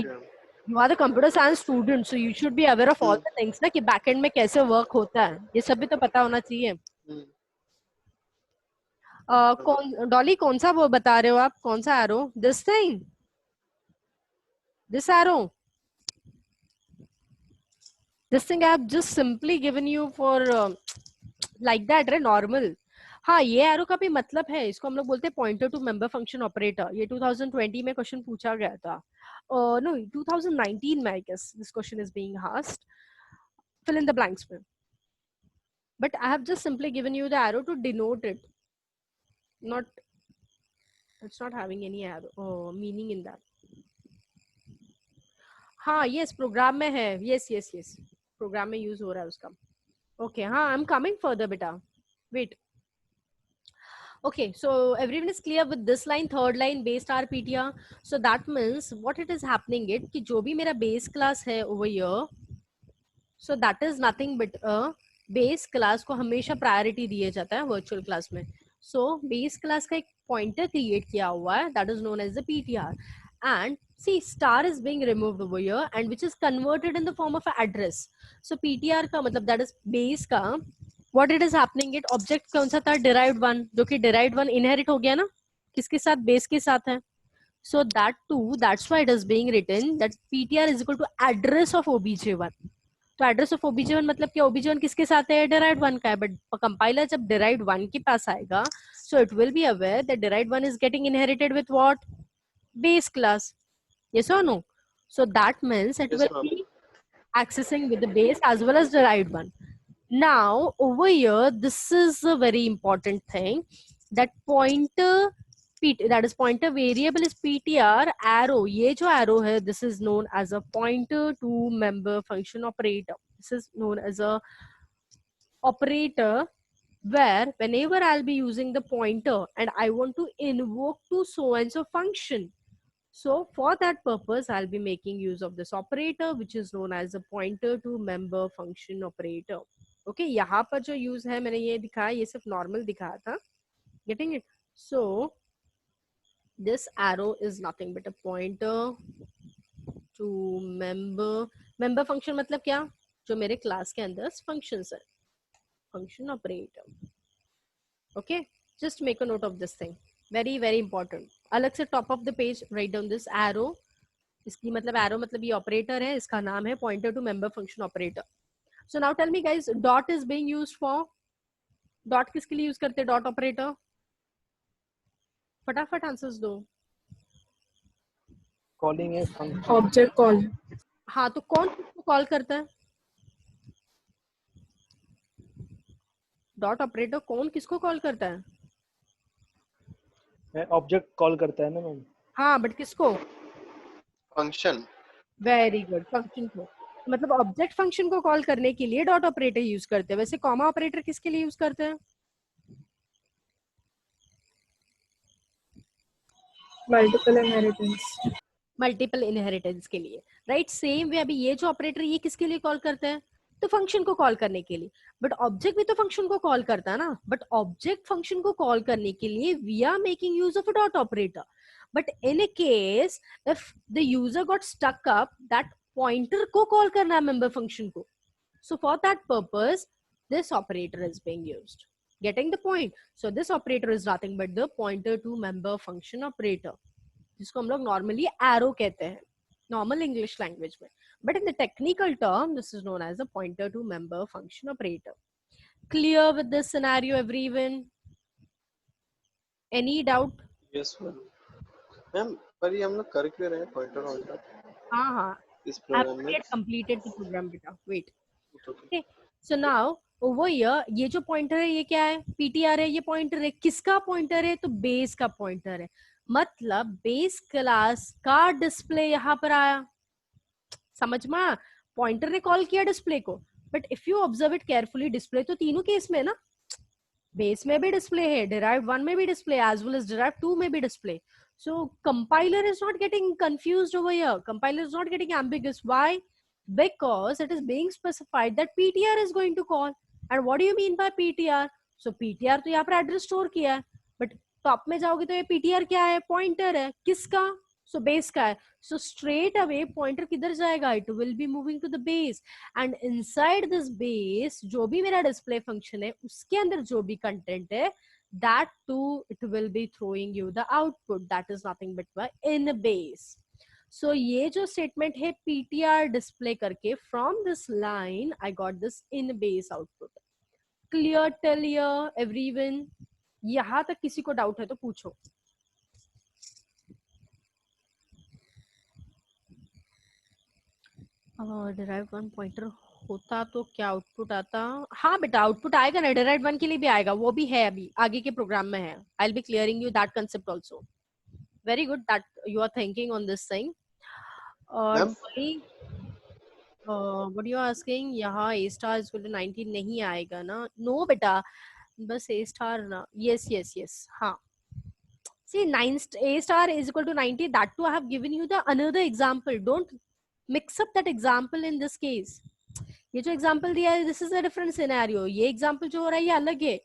you are the computer science student, so you should be aware of all the things ना, कि back end में कैसे work होता है, ये सब भी तो पता होना चाहिए. कौन डॉली, कौन सा वो बता रहे हो आप, कौन सा arrow? This thing, this arrow, this thing I have just simply given you for like that रे, नॉर्मल. हाँ, ये एरो का भी मतलब है, इसको हम लोग बोलते हैं pointer to member function operator. ये 2020 में क्वेश्चन पूछा गया था. नो 2019 में I guess this question is being asked. fill in the blanks में. But I have just simply given you the arrow to denote it. Not, it's not having any arrow meaning in that. हाँ, yes, program में है. Yes, yes, yes. Program में use हो रहा है उसका. Okay, हाँ, I'm coming further, beta. Wait. Okay, so everyone is clear with this line, third line, base star PTR. So that means what it is happening it कि जो भी मेरा base class है over here, so that is nothing but a base class को हमेशा priority दिया जाता है virtual class में. So base class का एक pointer create किया हुआ है, that is known as the PTR. And see, star is being removed over here and which is converted in the form of an address. So PTR का मतलब that is base का what it is happening it object कौन सा था, derived one, जो कि derived one inherit हो गया ना, किसके साथ, base के साथ है. So that too, that's why it is being written that PTR is equal to address of obj1. तो एड्रेस ऑफ obj1 मतलब क्या, obj1 किसके साथ है, derived one का है. बट कंपाइलर जब derived one के पास आएगा, so it will be aware that derived one is getting inherited with what, base class. Yes or no? So that means it will be accessing with the base as well as derived one. Now over here, this is a very important thing, that pointer that is pointer variable is PTR arrow. ये जो arrow है, this is known as a pointer to member function operator. This is known as a operator where whenever I'll be using the pointer and I want to invoke to so and so function, so for that purpose I'll be making use of this operator which is known as a pointer to member function operator. Okay, यहाँ पर जो use है मैंने ये दिखाया, ये सिर्फ normal दिखाया था. Getting it? So this arrow is nothing but a pointer to member function. मतलब क्या, जो मेरे class के अंदर functions है, function operator. Okay, just make a note of this thing, very very important. अलग से top of the page write down this arrow. इसकी मतलब arrow मतलब ये operator है, इसका नाम है pointer to member function operator. So now tell me guys, dot is being used for, dot किसके लिए use करते हैं dot operator? फटाफट आंसर्स दो. कॉलिंग है फंक्शन, ऑब्जेक्ट कॉल. हाँ, तो कौन किसको कॉल करता है, डॉट ऑपरेटर कौन किसको कॉल करता है? ऑब्जेक्ट कॉल करता है ना मैम. हाँ, बट किसको? फंक्शन. वेरी गुड, फंक्शन को. मतलब ऑब्जेक्ट फंक्शन को कॉल करने के लिए डॉट ऑपरेटर यूज करते हैं. वैसे कॉमा ऑपरेटर किसके लिए यूज करते हैं? Multiple inheritance. मल्टीपल इनहेरिटेंस के लिए, राइट. सेम वे अभी ये जो ऑपरेटर ये किसके लिए कॉल करते हैं? तो फंक्शन को कॉल करने के लिए, बट ऑब्जेक्ट भी तो फंक्शन को कॉल करता है ना, बट ऑब्जेक्ट फंक्शन को कॉल करने के लिए we are making use of a dot operator. But in a case if the user got stuck up, that pointer को कॉल करना है मेंबर फंक्शन को. So for that purpose, this operator is being used. Getting the point? So this operator is nothing but the pointer to member function operator, जिसको हम लोग normally arrow कहते हैं, normal English language में. But in the technical term, this is known as a pointer to member function operator. Clear with this scenario, everyone? Any doubt? Yes ma'am, पर ये हम लोग कर क्यों रहे हैं पॉइंटर पॉइंटर हाँ हाँ. इस I have प्रोग्राम not में? yet completed the program, beta. Wait. Okay. Okay. So now over here, ये जो पॉइंटर है ये क्या है? PTR है. ये पॉइंटर है. किसका पॉइंटर है? तो बेस का पॉइंटर है. मतलब बेस क्लास का डिस्प्ले यहाँ पर आया. समझ में? पॉइंटर ने कॉल किया डिस्प्ले को, but if you observe it carefully, display तो तीनों केस में है ना. बेस में भी डिस्प्ले है, डिराइव्ड 1 में भी display, as well as derived 2 में भी display. So compiler is not getting confused over here. Compiler is not getting ambiguous. Why? Because it is being specified that PTR is going to call. And what do you mean by PTR? So PTR तो यहाँ पर address store किया है, but top में जाओगे तो ये PTR क्या है? पॉइंटर है. किसका? So बेस का है. So straight away पॉइंटर किधर जाएगा? It will be moving to the base. And inside this base जो भी मेरा डिस्प्ले फंक्शन है उसके अंदर जो भी कंटेंट है, that too it will be throwing you the output, that is nothing but by in base. So ये जो statement है ptr display करके, from this line I got this in base output. Clear till here everyone? यहाँ तक किसी को doubt है तो पूछो. डिराइव 1 पॉइंटर होता तो क्या आउटपुट आता? हाँ बेटा, आउटपुट आएगा ना, डिराइव 1 के लिए भी आएगा, वो भी है, अभी आगे के प्रोग्राम में है. I will be clearing you that concept also. Very good that you are thinking on this thing. और व्हाट यू आर आस्किंग, यहाँ a star is equal to 19 नहीं आएगा ना? नो बेटा, बस a star ना. यस यस यस, हाँ. See, a star is equal to 90. That too I have given you the another example. Don't mix up that example in this case. ये जो example दिया है, this is a different scenario. ये example जो हो रहा है ये अलग है.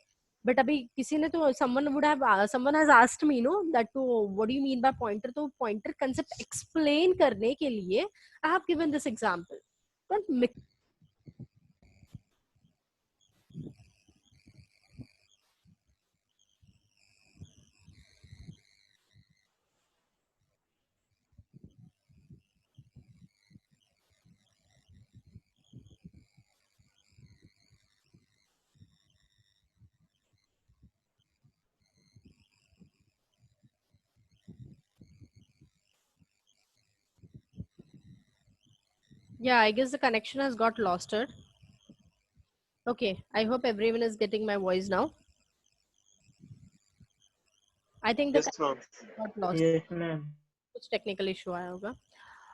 बट अभी किसी ने तो someone has asked me, no, that to what do you mean by pointer? तो pointer concept explain करने के लिए I have given this example. Don't mix. Yeah, I guess the connection has got lost. Okay, I hope everyone is getting my voice now. I think the yes ma'am. got lost. Yes, ma'am. कुछ technical issue आया होगा.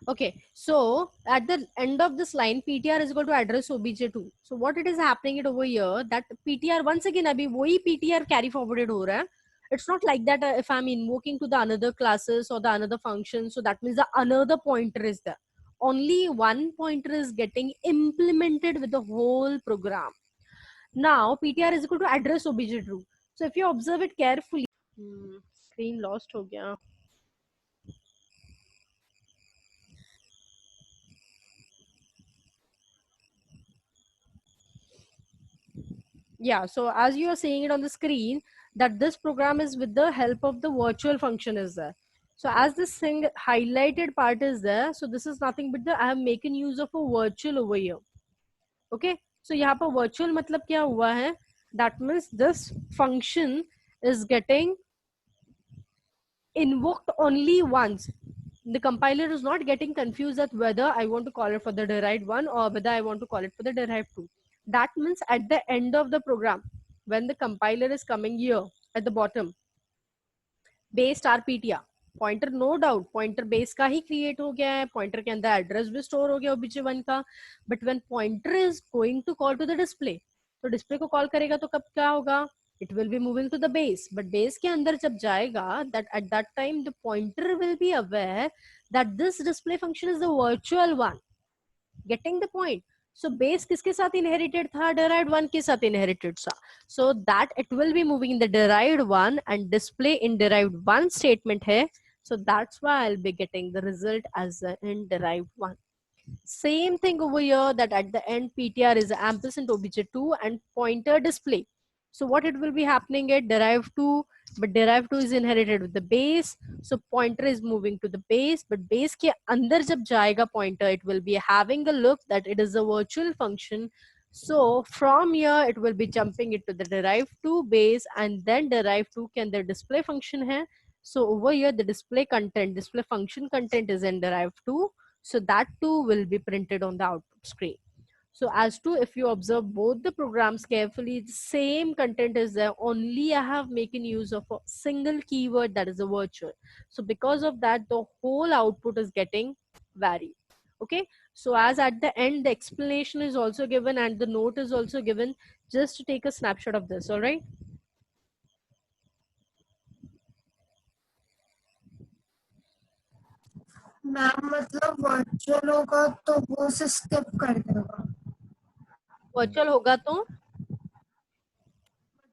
Okay, so at the end of this line, PTR is equal to address obj2. So what it is happening it over here, that PTR once again अभी वही PTR carry forwarded हो रहा है. It's not like that if I'm invoking to the another classes or the another function, so that means the another pointer is there. Only one pointer is getting implemented with the whole program. Now PTR is equal to address obj2. So if you observe it carefully, screen lost हो गया. Yeah, so as you are seeing it on the screen, that this program is with the help of the virtual function is there. So as this thing highlighted part is there, so this is nothing but I have making use of a virtual over here. Okay, so यहाँ पर virtual मतलब क्या हुआ है? That means this function is getting invoked only once. The compiler is not getting confused that whether I want to call it for the derived 1 or whether I want to call it for the derived 2. That means at the end of the program, when the compiler is coming here at the bottom, base star PTR, pointer no doubt, pointer base का ही create हो गया है, pointer के अंदर address भी store हो गया obj1 का, but when pointer is going to call to the display, तो display को call करेगा तो कब क्या होगा? It will be moving to the base, but base के अंदर जब जाएगा, that at that time the pointer will be aware that this display function is the virtual one. Getting the point? So base किसके साथ inherited था? Derived one के साथ inherited था. So that it will be moving in the derived one and display in derived one statement है. So that's why I'll be getting the result as in derived one. Same thing over here, that at the end PTR is ampersand obj2 and pointer display. So what it will be happening at derived 2, but derived 2 is inherited with the base. So pointer is moving to the base, but base के अंदर जब जाएगा pointer, it will be having a look that it is a virtual function. So from here, it will be jumping into the derived 2 base, and then derived 2 के अंदर display function है. So over here, the display content, display function content is in derived 2. So that too will be printed on the output screen. So as to, if you observe both the programs carefully, the same content is there, only I have making use of a single keyword, that is a virtual. So because of that, the whole output is getting varied. Okay, so as at the end, the explanation is also given and the note is also given, just to take a snapshot of this. All right. Ma'am मतलब virtual होगा तो वो से skip कर देगा, Virtual होगा तो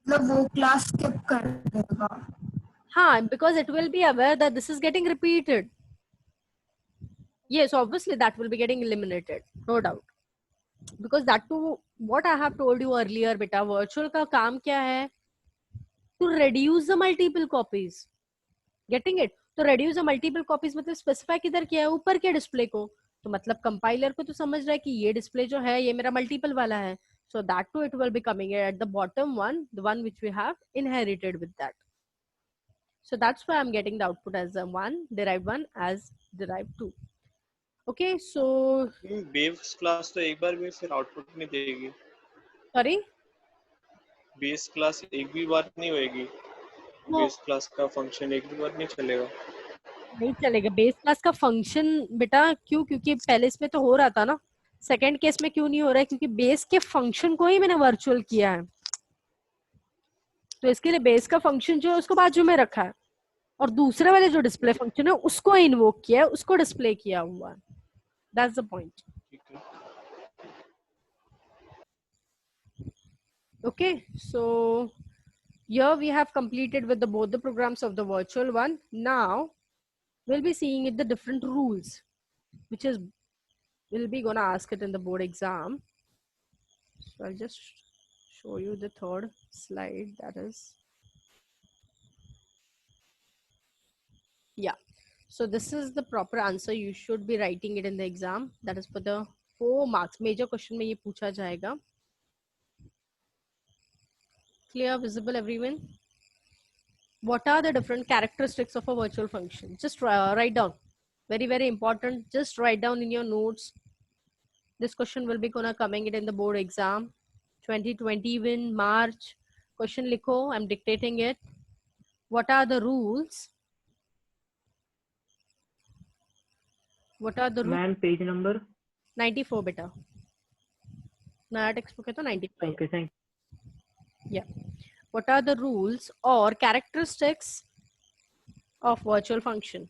मतलब वो क्लास स्किप कर देगा. हाँ, because it will be aware that this is getting repeated. Yes, obviously that will be getting eliminated, no doubt. Because that too, what I have told you earlier, beta, virtual का काम क्या है? To reduce the multiple copies. Getting it? तो reduce the multiple copies मतलब specify किधर किया है? ऊपर के display को. तो मतलब compiler को तो समझ रहा है कि ये display जो है ये मेरा multiple वाला है. So that too it will be coming at the bottom one, the one which we have inherited with that. So that's why I'm getting the output as a 1, derived 1 as derived 2. Okay, so base class तो एक बार भी फिर output नहीं देगी. sorry. Base class एक भी बार नहीं होएगी. वो बेस क्लास का फंक्शन एक भी बार नहीं चलेगा. नहीं चलेगा. बेस क्लास का फंक्शन बेटा क्यों? क्योंकि पहले इसमें तो हो रहा था ना. सेकंड केस में क्यों नहीं हो रहा है? क्योंकि बेस के फंक्शन को ही मैंने वर्चुअल किया है. तो इसके लिए बेस का फंक्शन जो है उसको बाजू में रखा है और दूसरे वाले जो डिस्प्ले फंक्शन है उसको इन्वोक किया है, उसको डिस्प्ले किया हुआ है. That's the point. ठीक है. Okay, so here we have completed with both the programs of the virtual one. Now we'll be seeing it the different rules, which is we'll be gonna ask it in the board exam. So I'll just show you the third slide, that is, yeah. So this is the proper answer. You should be writing it in the exam. That is for the 4 marks. Major question में ये पूछा जाएगा. Clear, visible, everyone? What are the different characteristics of a virtual function? Just write down. Very, very important. Just write down in your notes. This question will be gonna coming it in the board exam. 2020 in March. Question likho. I'm dictating it. What are the rules? What are the rules? Ma'am page number 94 beta. नया textbook है तो 95. Okay thank Yeah. What are the rules or characteristics of virtual function?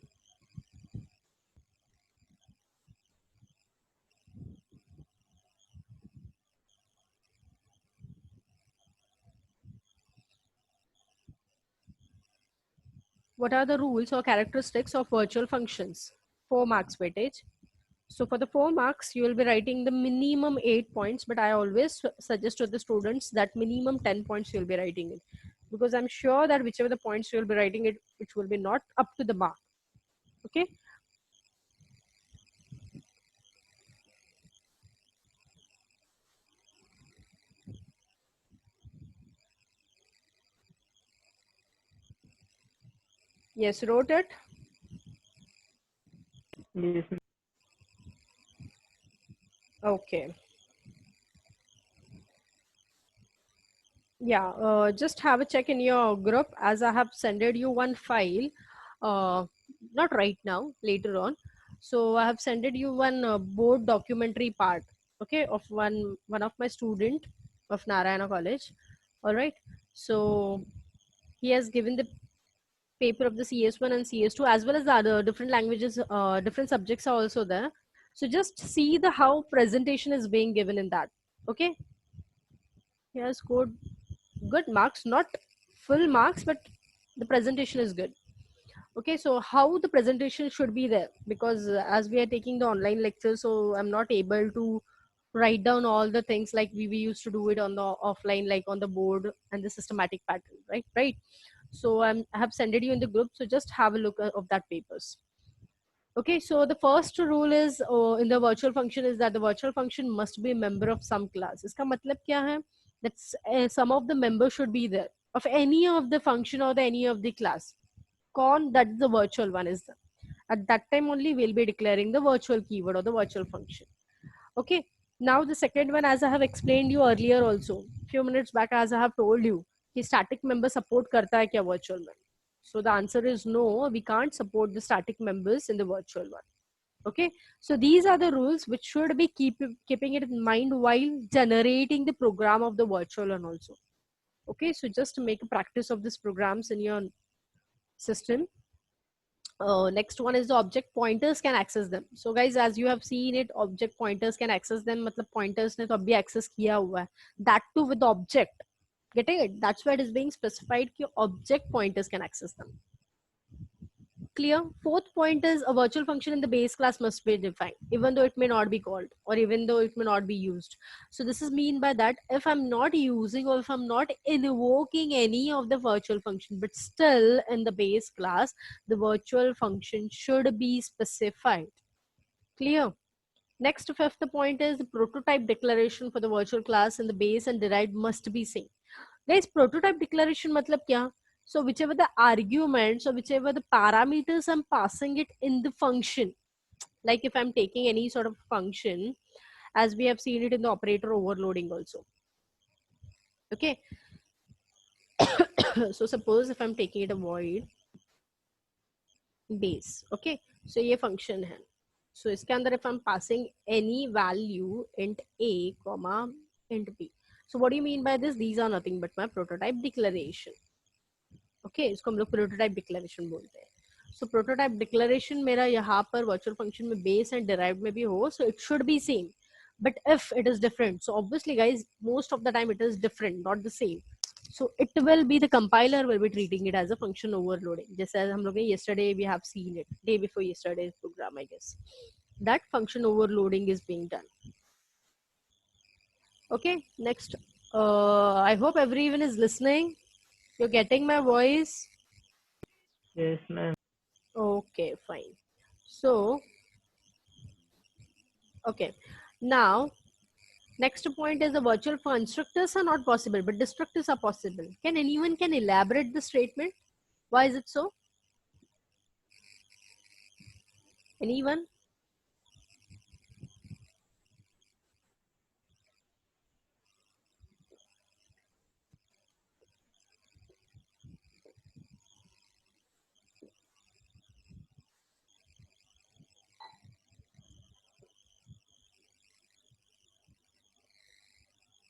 What are the rules or characteristics of virtual functions? 4 marks weightage. So for the 4 marks, you will be writing the minimum 8 points, but I always suggest to the students that minimum 10 points you'll be writing it, because I'm sure that whichever the points you'll be writing it, which will be not up to the mark. Okay. Yes, wrote it. You. Okay. Yeah, just have a check in your group, as I have sended you one file, not right now, later on. So I have sended you one board documentary part, okay, of one of my student of Narayana College. All right. So he has given the paper of the CS1 and CS2, as well as the other different languages, different subjects are also there. So just see the how presentation is being given in that. Okay. He has scored good marks, not full marks, but the presentation is good. Okay, so how the presentation should be there, because as we are taking the online lecture, so I'm not able to write down all the things like we used to do it on the offline, like on the board and the systematic pattern, right. So I have sent it you in the group, so just have a look of that papers. Okay, so the first rule is in the virtual function is that the virtual function must be a member of some class. Iska matlab kya hai? That's some of the members should be there of any of the function or any of the class. That's the virtual one is the. At that time only we'll be declaring the virtual keyword or the virtual function. Okay, now the second one, as I have explained you earlier also, few minutes back, as I have told you, कि static member support करता है क्या virtual में? So the answer is no, we can't support the static members in the virtual one. Okay, so these are the rules which should be keeping it in mind while generating the program of the virtual one also. Okay, so just make a practice of these programs in your system. Next one is the object pointers can access them. So guys, as you have seen it, object pointers can access them. मतलब pointers ने तो अभी access किया हुआ है. That too with the object. Getting it? That's why it is being specified कि object pointers can access them. Clear? Fourth point is a virtual function in the base class must be defined, even though it may not be called or even though it may not be used. So this is mean by that if I'm not using or if I'm not invoking any of the virtual function, but still in the base class, the virtual function should be specified. Clear? Next, fifth point is the prototype declaration for the virtual class in the base and derived must be same. Guys, prototype declaration matlab kya? So whichever the arguments or whichever the parameters I'm passing it in the function, like if I'm taking any sort of function, as we have seen it in the operator overloading also. Okay. So suppose if I'm taking it a void base, okay. So ये function है. So इसके अंदर if I'm passing any value int a comma int b. So what do you mean by this? These are nothing but my prototype declaration. Okay, इसको हम लोग prototype declaration बोलते हैं. So prototype declaration मेरा यहाँ पर virtual function में base and derived में भी हो, so it should be same. But if it is different, so obviously guys, most of the time it is different, not the same. So it will be the compiler will be treating it as a function overloading. Just as हम लोग yesterday we have seen it, day before yesterday's program, I guess. That function overloading is being done. Okay, next. I hope everyone is listening. You're getting my voice? Yes, ma'am. Okay, fine. So, okay. Now, next point is the virtual constructors are not possible, but destructors are possible. Can anyone can elaborate the statement? Why is it so? Anyone?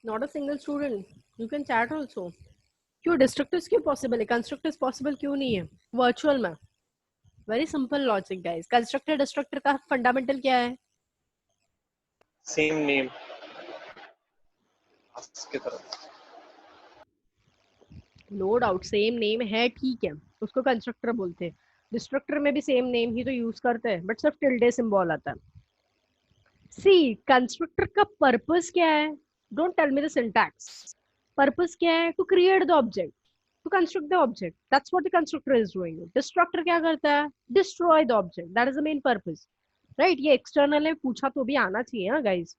Not a single student. You can chat also. क्यों destructors क्यों possible है? Constructors possible क्यों नहीं है? Virtual में. Very simple logic, guys. Constructor destructor का fundamental क्या है? Same name. की तरफ. नो डाउट सेम नेम है, ठीक है, उसको कंस्ट्रक्टर बोलते हैं. डिस्ट्रक्टर में भी सेम नेम ही तो यूज करते हैं, बट सिर्फ टिल्डे सिंबल आता है. सी कंस्ट्रक्टर का पर्पस क्या है? Don't tell me the syntax. Purpose क्या है? To create the object, to construct the object. That's what the constructor is doing. Destructor क्या करता है? Destroy the object. That is the main purpose, right. ये external है, पूछा तो भी आना चाहिए ना guys.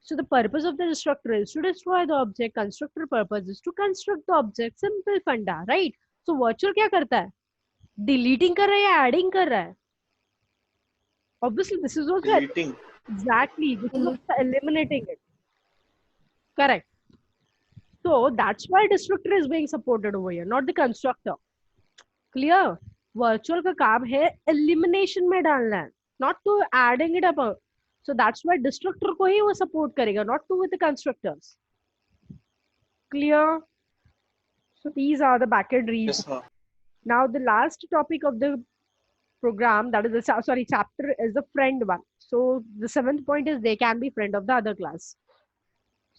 So the purpose of the destructor is to destroy the object. Constructor purpose is to construct the object. Simple funda, right? So virtual क्या करता है? Deleting कर रहा है या adding कर रहा है? Obviously this is also Deleting. Exactly. This is also eliminating it. Correct. So that's why destructor is being supported over here, not the constructor. Clear? Virtual का काम है elimination में डालना है, not to adding it up. So that's why destructor को ही वो support करेगा, not to with the constructors. Clear? So these are the backend reads. Yes, Now the last topic of the program, that is the chapter, is the friend one. So the seventh point is they can be friend of the other class.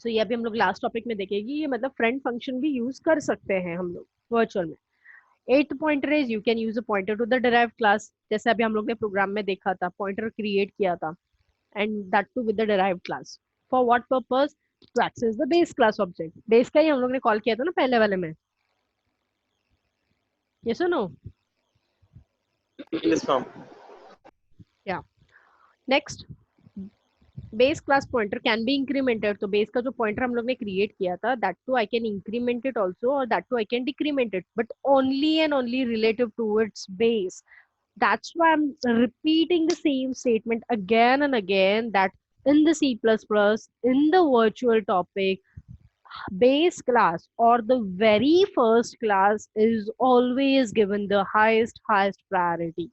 So ये अभी हम लोग last topic में देखेंगे, ये मतलब friend function भी use कर सकते हैं हम लोग वर्चुअल में. At pointer is you can use a pointer to the derived class, जैसे अभी हम लोग ने प्रोग्राम में देखा था, पॉइंटर क्रिएट किया था, and that too with the derived class. For what purpose? To access the base class object. Base का ही हम लोग ने कॉल किया था ना पहले वाले में. यस और no? Yes, ma'am. Yeah. Next, base class pointer can be incremented. तो बेस का जो पॉइंटर हम लोग ने क्रिएट किया था, that too I can increment it also, और that too I can decrement it, but only and only relative to its base. That's why I'm repeating the same statement again and again, that in the C++, in the virtual topic, base class or the very first class is always given the highest priority.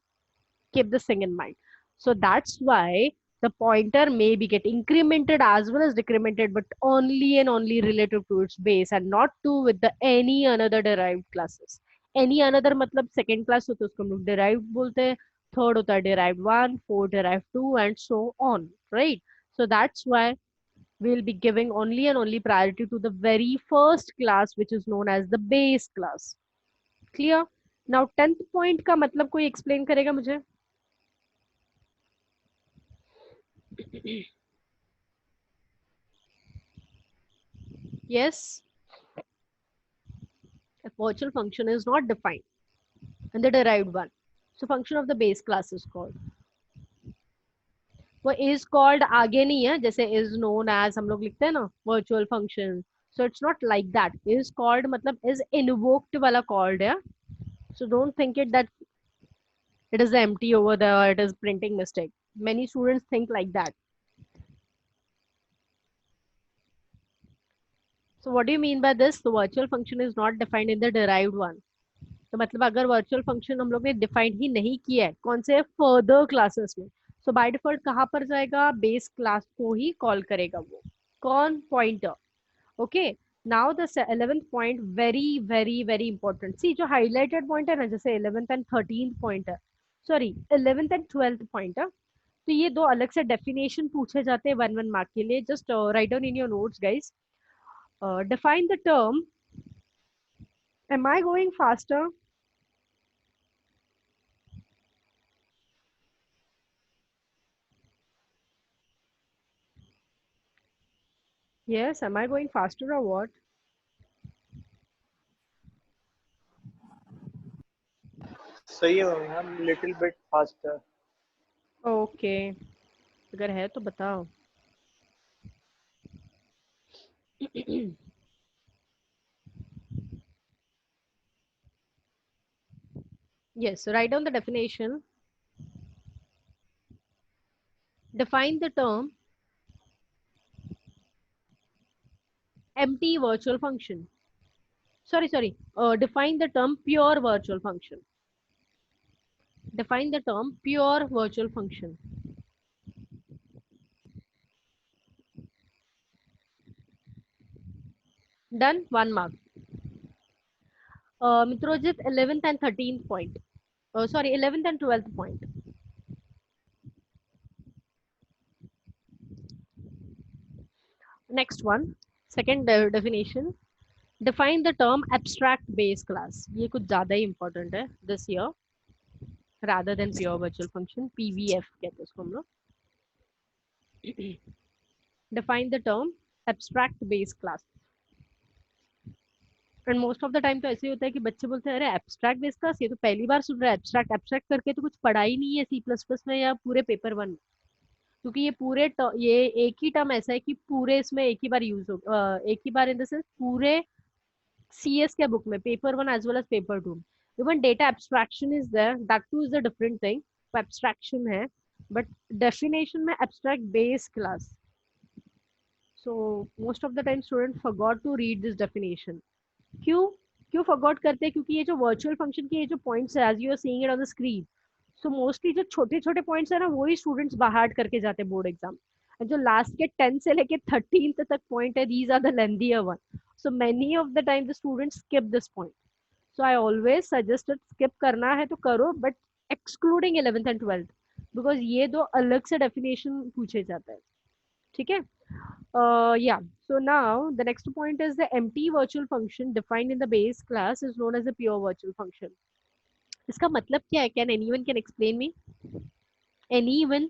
Keep this thing in mind. So that's why the pointer may be get incremented as well as decremented, but only and only relative to its base and not to with the any another derived classes. Any another मतलब second class होता है उसको हम लोग derived बोलते हैं, third होता है derived 1, fourth derived 2 and so on, right? So that's why we'll be giving only and only priority to the very first class, which is known as the base class. Clear? Now 10th point का मतलब कोई explain करेगा मुझे? Yes, a virtual function is not defined and the derived one. So function of the base class is called. वो is called आगे नहीं है, जैसे is known as हम लोग लिखते हैं ना virtual function. So it's not like that. Is called मतलब is invoked वाला called है. So don't think it that it is empty over there, it is printing mistake. Many students think like that. So what do you mean by this? The virtual function is not defined in the derived one. तो मतलब अगर virtual function हम लोग ने defined ही नहीं किया है कौन से फर्दर क्लासेस में, सो बाय डिफॉल्ट कहाँ पर जाएगा? बेस क्लास को ही कॉल करेगा वो. कौन? Pointer. Okay. Now the 11th point very very very important. See जो हाईलाइटेड पॉइंट है ना, जैसे 11th एंड 13th पॉइंट है, sorry 11th and 12th point है, तो ये दो अलग से डेफिनेशन पूछे जाते हैं 1 मार्क के लिए. Just write down in your notes guys. Define the term. Am I going faster? Yes, am I going faster or what? सही है ma'am. Ma'am little bit faster. Okay. अगर है तो बताओ. Yes, so write down the definition. Define the term empty virtual function. Sorry. Define the term pure virtual function. Define the term pure virtual function. Done? 1 mark. Mitrojit, 11th and 13th point. Sorry, 11th and 12th point. Next one, second definition. Define the term abstract base class. ये कुछ ज़्यादा ही important है this year, rather than pure virtual function. PVF कहते हैं इसको हम लोग. Define the term abstract base class. And most of the time तो ऐसे ही होता है कि बच्चे बोलते हैं अरे abstract base class, ये तो पहली बार सुन रहा है. abstract करके तो कुछ पढ़ा ही नहीं है C++ में या पूरे पेपर 1 में. क्योंकि ये पूरे ये एक ही टर्म ऐसा है कि पूरे इसमें एक ही बार यूज हो, एक ही बार इन द सेंस पूरे CS के बुक में paper 1 as well as paper 2. Even data abstraction is there, that too is a different thing. Abstraction है, बट डेफिनेशन में abstract base class. So most of the time student forgot to read this definition. क्यों forgot करते हैं? क्योंकि ये जो virtual function के ये जो पॉइंट्स है, as you are seeing it on the screen, so mostly जो छोटे छोटे पॉइंट्स है ना, वही स्टूडेंट्स बाहर करके जाते हैं बोर्ड एग्जाम. जो लास्ट के 10 से लेके 13th तक पॉइंट है, these are the lengthier one. So many of the time the students skip this point. So I always suggested skip करना है तो करो, but excluding 11th and 12th. Because ये दो अलग से डेफिनेशन पूछे जाते हैं, ठीक है। Yeah, so now the next point is the empty virtual function defined in the base class is known as a pure virtual function. इसका मतलब क्या है? Can anyone can explain me? Anyone?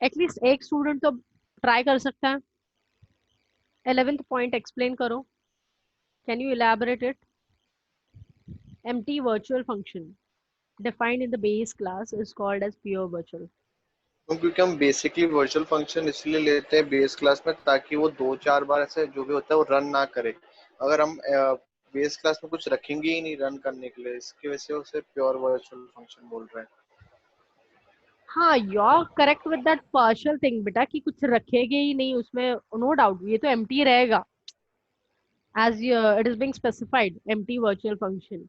At least एक student तो try कर सकता है। 11th point explain करो। Can you elaborate it? Empty virtual function defined in the base class is called as pure virtual. क्योंकि हम बेसिकली वर्चुअल फंक्शन इसलिए लेते हैं बेस क्लास में ताकि वो 2-4 बार ऐसे जो भी होता है वो रन ना करे। अगर हम बेस क्लास में कुछ रखेंगे ही नहीं रन करने के लिए, इसकी वजह से उसे प्योर वर्चुअल फंक्शन बोल रहे हैं। हाँ, you're correct with that partial thing बेटा, कि कुछ रखेगे ही नहीं उसमें, no doubt ये तो empty रहेगा as it is being specified, empty virtual function.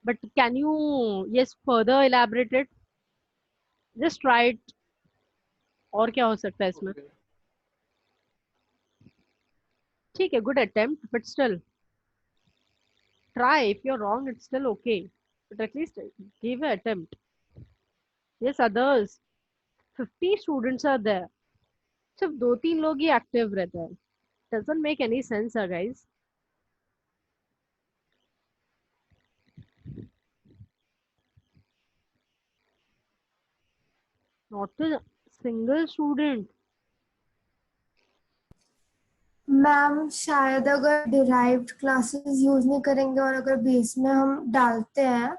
But can you, yes, further elaborate it? Just try it. और क्या हो सकता है इसमें? ठीक है, good attempt, but still try. If you're wrong, it's still okay, but at least give an attempt. Yes, others 50 students are there, सिर्फ 2-3 लोग ही active रहते हैं. Doesn't make any sense, guys. Not a single student. Ma'am शायद अगर derived classes use नहीं करेंगे और अगर बेस में हम डालते हैं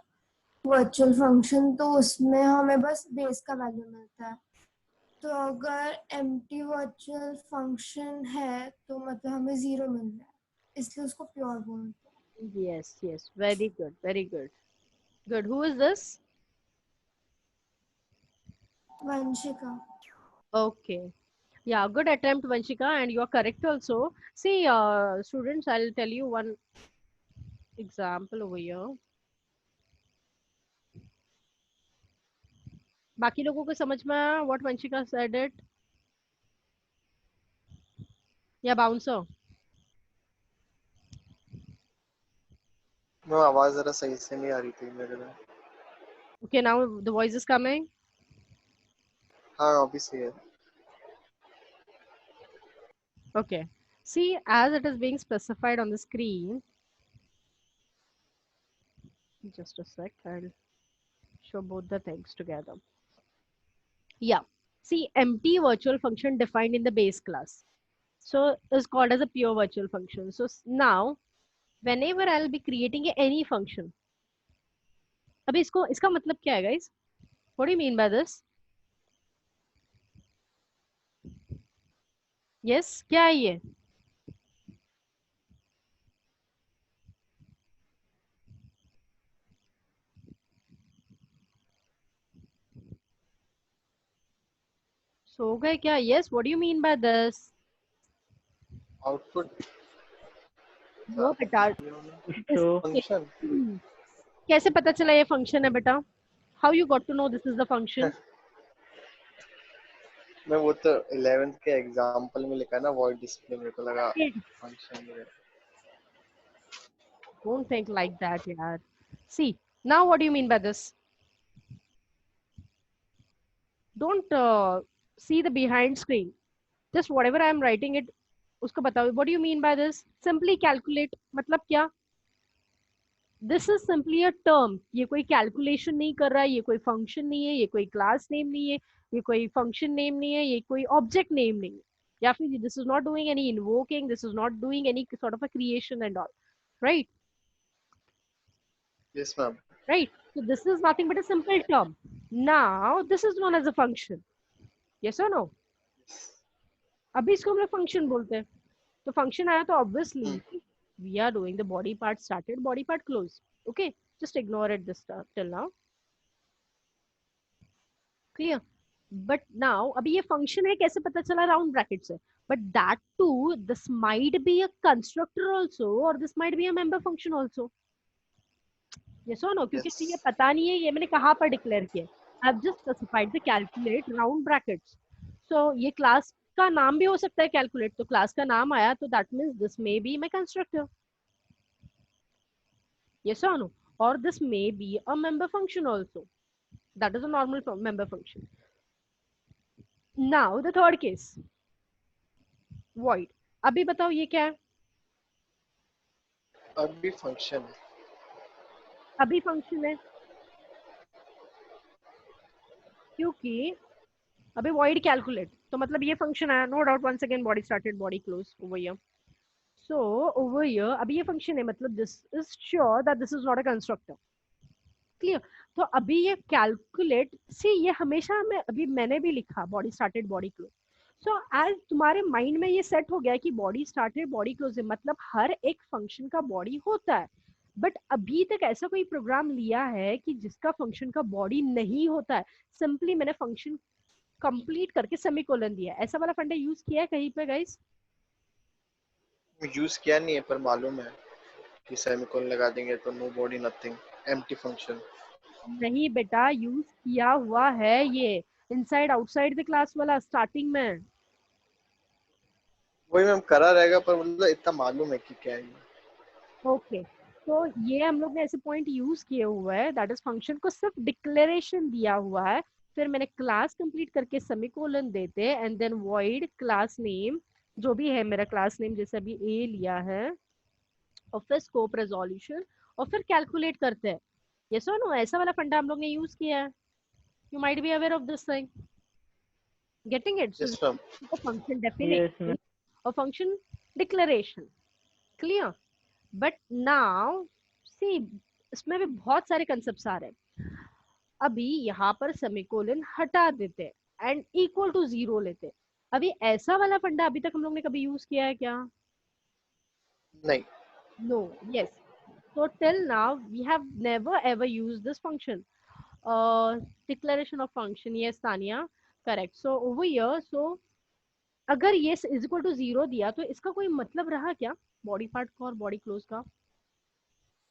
वर्चुअल फंक्शन तो उसमें हमें बस बेस का वैल्यू मिलता है। तो अगर एम्प्टी वर्चुअल फंक्शन है तो मतलब हमें 0 मिल रहा है, इसलिए उसको प्योर बोलते हैं। Yes, yes, very good, very good. Good. Who is this? Vanshika. Okay. Yeah, good attempt, Vanshika, and you are correct also. See, students, I'll tell you one example over here. बाकी लोगों को समझ में आया what Vanshika said it? या bouncer? वो आवाज जरा सही से नहीं आ रही थी मेरे में। Okay, now the voice is coming. हाँ अभी सही है। Okay. See, as it is being specified on the screen, just a sec, I'll show both the things together. Yeah. See, empty virtual function defined in the base class. So is called as a pure virtual function. So now, whenever I'll be creating any function, अभी इसका मतलब क्या है guys? What do you mean by this? Yes, क्या है ये? सो गए क्या? Yes, what do you mean by this? Output वो बेटा तो फंक्शन। कैसे पता चला ये फंक्शन है बेटा? How you got to know this is the function? मैं वो तो 11th के एग्जांपल में लिखा है ना वॉइड डिस्प्ले, मेरे को लगा फंक्शन में। Don't think like that, yaar. See, now what do you mean by this? Don't see the behind screen. Just whatever I am writing it, उसको बताओ. What do you mean by this? Simply calculate. मतलब क्या? This is simply a term. ये कोई calculation नहीं कर रहा है, ये कोई function नहीं है, ये कोई class name नहीं है, ये कोई function name नहीं है, ये कोई object name नहीं है. या फिर this is not doing any invoking, this is not doing any sort of a creation and all, right? Yes ma'am. Right? So this is nothing but a simple term. Now this is known as a function. Yes or no? अभी इसको हम लोग function बोलते हैं. तो function आया तो obviously we are doing the body part started, body part closed. Okay? Just ignore it this till now. Clear? But now अभी ये function है, कैसे पता चला? round bracket से. But that too, this might be a constructor also, or this might be a member function also. Yes or no? क्योंकि Yes. ये पता नहीं है ये मैंने कहाँ पर डिक्लेयर किया. I've just specified the calculate round brackets. So ये class का नाम भी हो सकता है calculate. तो class का नाम आया तो that means this may be my constructor. Yes or no? or this may be a member function also. That is a normal member function. Now the third case, void. अभी बताओ ये क्या है? अभी फंक्शन अभी फंक्शन है क्योंकि अभी void calculate, तो मतलब ये फंक्शन है. No doubt, once again body started body close over here. So over here अभी ये फंक्शन है, मतलब this is sure that this is not a constructor. Clear? तो अभी ये कैलकुलेट से ये हमेशा में अभी मैंने भी लिखा body started body close. So as तुम्हारे माइंड में ये सेट हो गया कि बॉडी स्टार्टेड बॉडी क्लोज है, मतलब हर एक फंक्शन का बॉडी होता है. बट अभी तक ऐसा कोई प्रोग्राम लिया है कि जिसका फंक्शन का बॉडी नहीं होता है, सिंपली मैंने फंक्शन कंप्लीट करके सेमीकोलन दिया. ऐसा वाला फंडा यूज किया है कहीं पे गाइस? यूज किया नहीं है, पर मालूम है कि सेमीकोलन लगा देंगे तो no body nothing, empty function. नहीं बेटा, यूज किया हुआ है ये इनसाइड आउटसाइड द क्लास वाला स्टार्टिंग में. वही मैम करा रहेगा, पर मतलब इतना मालूम है कि क्या है. ओके, तो ये हम लोग ने ऐसे पॉइंट यूज किए हुए हैं, दैट इज फंक्शन को सिर्फ डिक्लेरेशन दिया हुआ है, फिर मैंने क्लास कंप्लीट करके सेमीकोलन देते and then void class name जो भी है मेरा क्लास नेम, जैसे अभी ए लिया है, और फिर स्कोप रेजोल्यूशन, और फिर कैलकुलेट करते हैं. यस और नो? ऐसा वाला फंडा हम लोग ने यूज किया है. You might be aware of this thing. Getting it? Yes ma'am. Function Yes, definition ma'am. और function declaration. Clear? But now see, इसमें भी बहुत सारे कंसेप्ट्स आ रहे हैं. अभी यहाँ पर सेमीकोलन हटा देते हैं एंड इक्वल टू 0 लेते हैं. अभी ऐसा वाला फंडा अभी तक हम लोग ने कभी यूज किया है क्या? नहीं. No. Yes. So till now we have never ever used this function. Declaration of function. Yes, Tanya. Correct. So over here, so अगर ये is equal to 0 दिया तो इसका कोई मतलब रहा क्या बॉडी पार्ट का और बॉडी क्लोज का?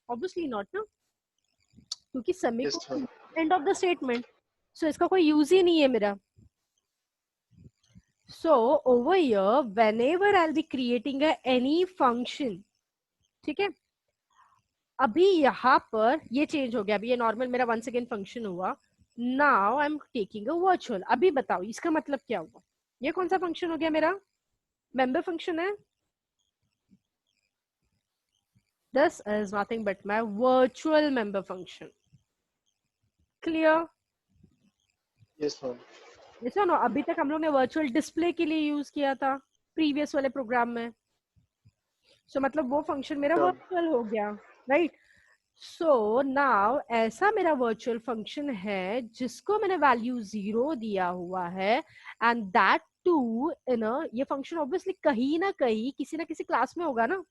Obviously not ना, क्योंकि Yes, semicolon ma'am. End of the statement. So इसका कोई यूज ही नहीं है मेरा. So over here, whenever I'll be creating any function, ठीक है, अभी यहाँ पर ये चेंज हो गया. अभी ये नॉर्मल मेरा वंस अगेन फंक्शन हुआ. Now I am taking a virtual. अभी बताओ इसका मतलब क्या हुआ? ये कौन सा फंक्शन हो गया मेरा? मेंबर फंक्शन है. This is nothing but my virtual member function. Clear? Yes ma'am. जैसे ना अभी तक हम लोग ने वर्चुअल डिस्प्ले के लिए यूज किया था प्रीवियस वाले प्रोग्राम में. सो मतलब वो फंक्शन मेरा Sure. वर्चुअल हो गया, राइट? सो नाउ ऐसा मेरा वर्चुअल फंक्शन है जिसको मैंने वैल्यू 0 दिया हुआ है, एंड दैट टू इन ये फंक्शन ऑब्वियसली कहीं ना कहीं किसी ना किसी क्लास में होगा ना.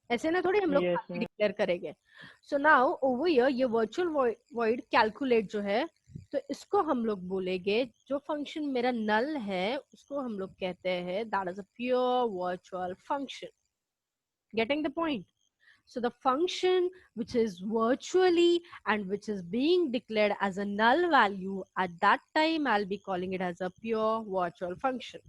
ऐसे ना थोड़ी हम लोग Yes, ma'am. डिक्लेयर करेंगे. सो नाउ ओवर हियर ये वर्चुअल वॉइड कैलकुलेट जो है, तो इसको हम लोग बोलेंगे, जो फंक्शन मेरा नल है उसको हम लोग कहते हैं that is a pure virtual function. Getting the point? So the function which is virtually and which is being declared as a null value, at that time I'll be calling it as a pure virtual function.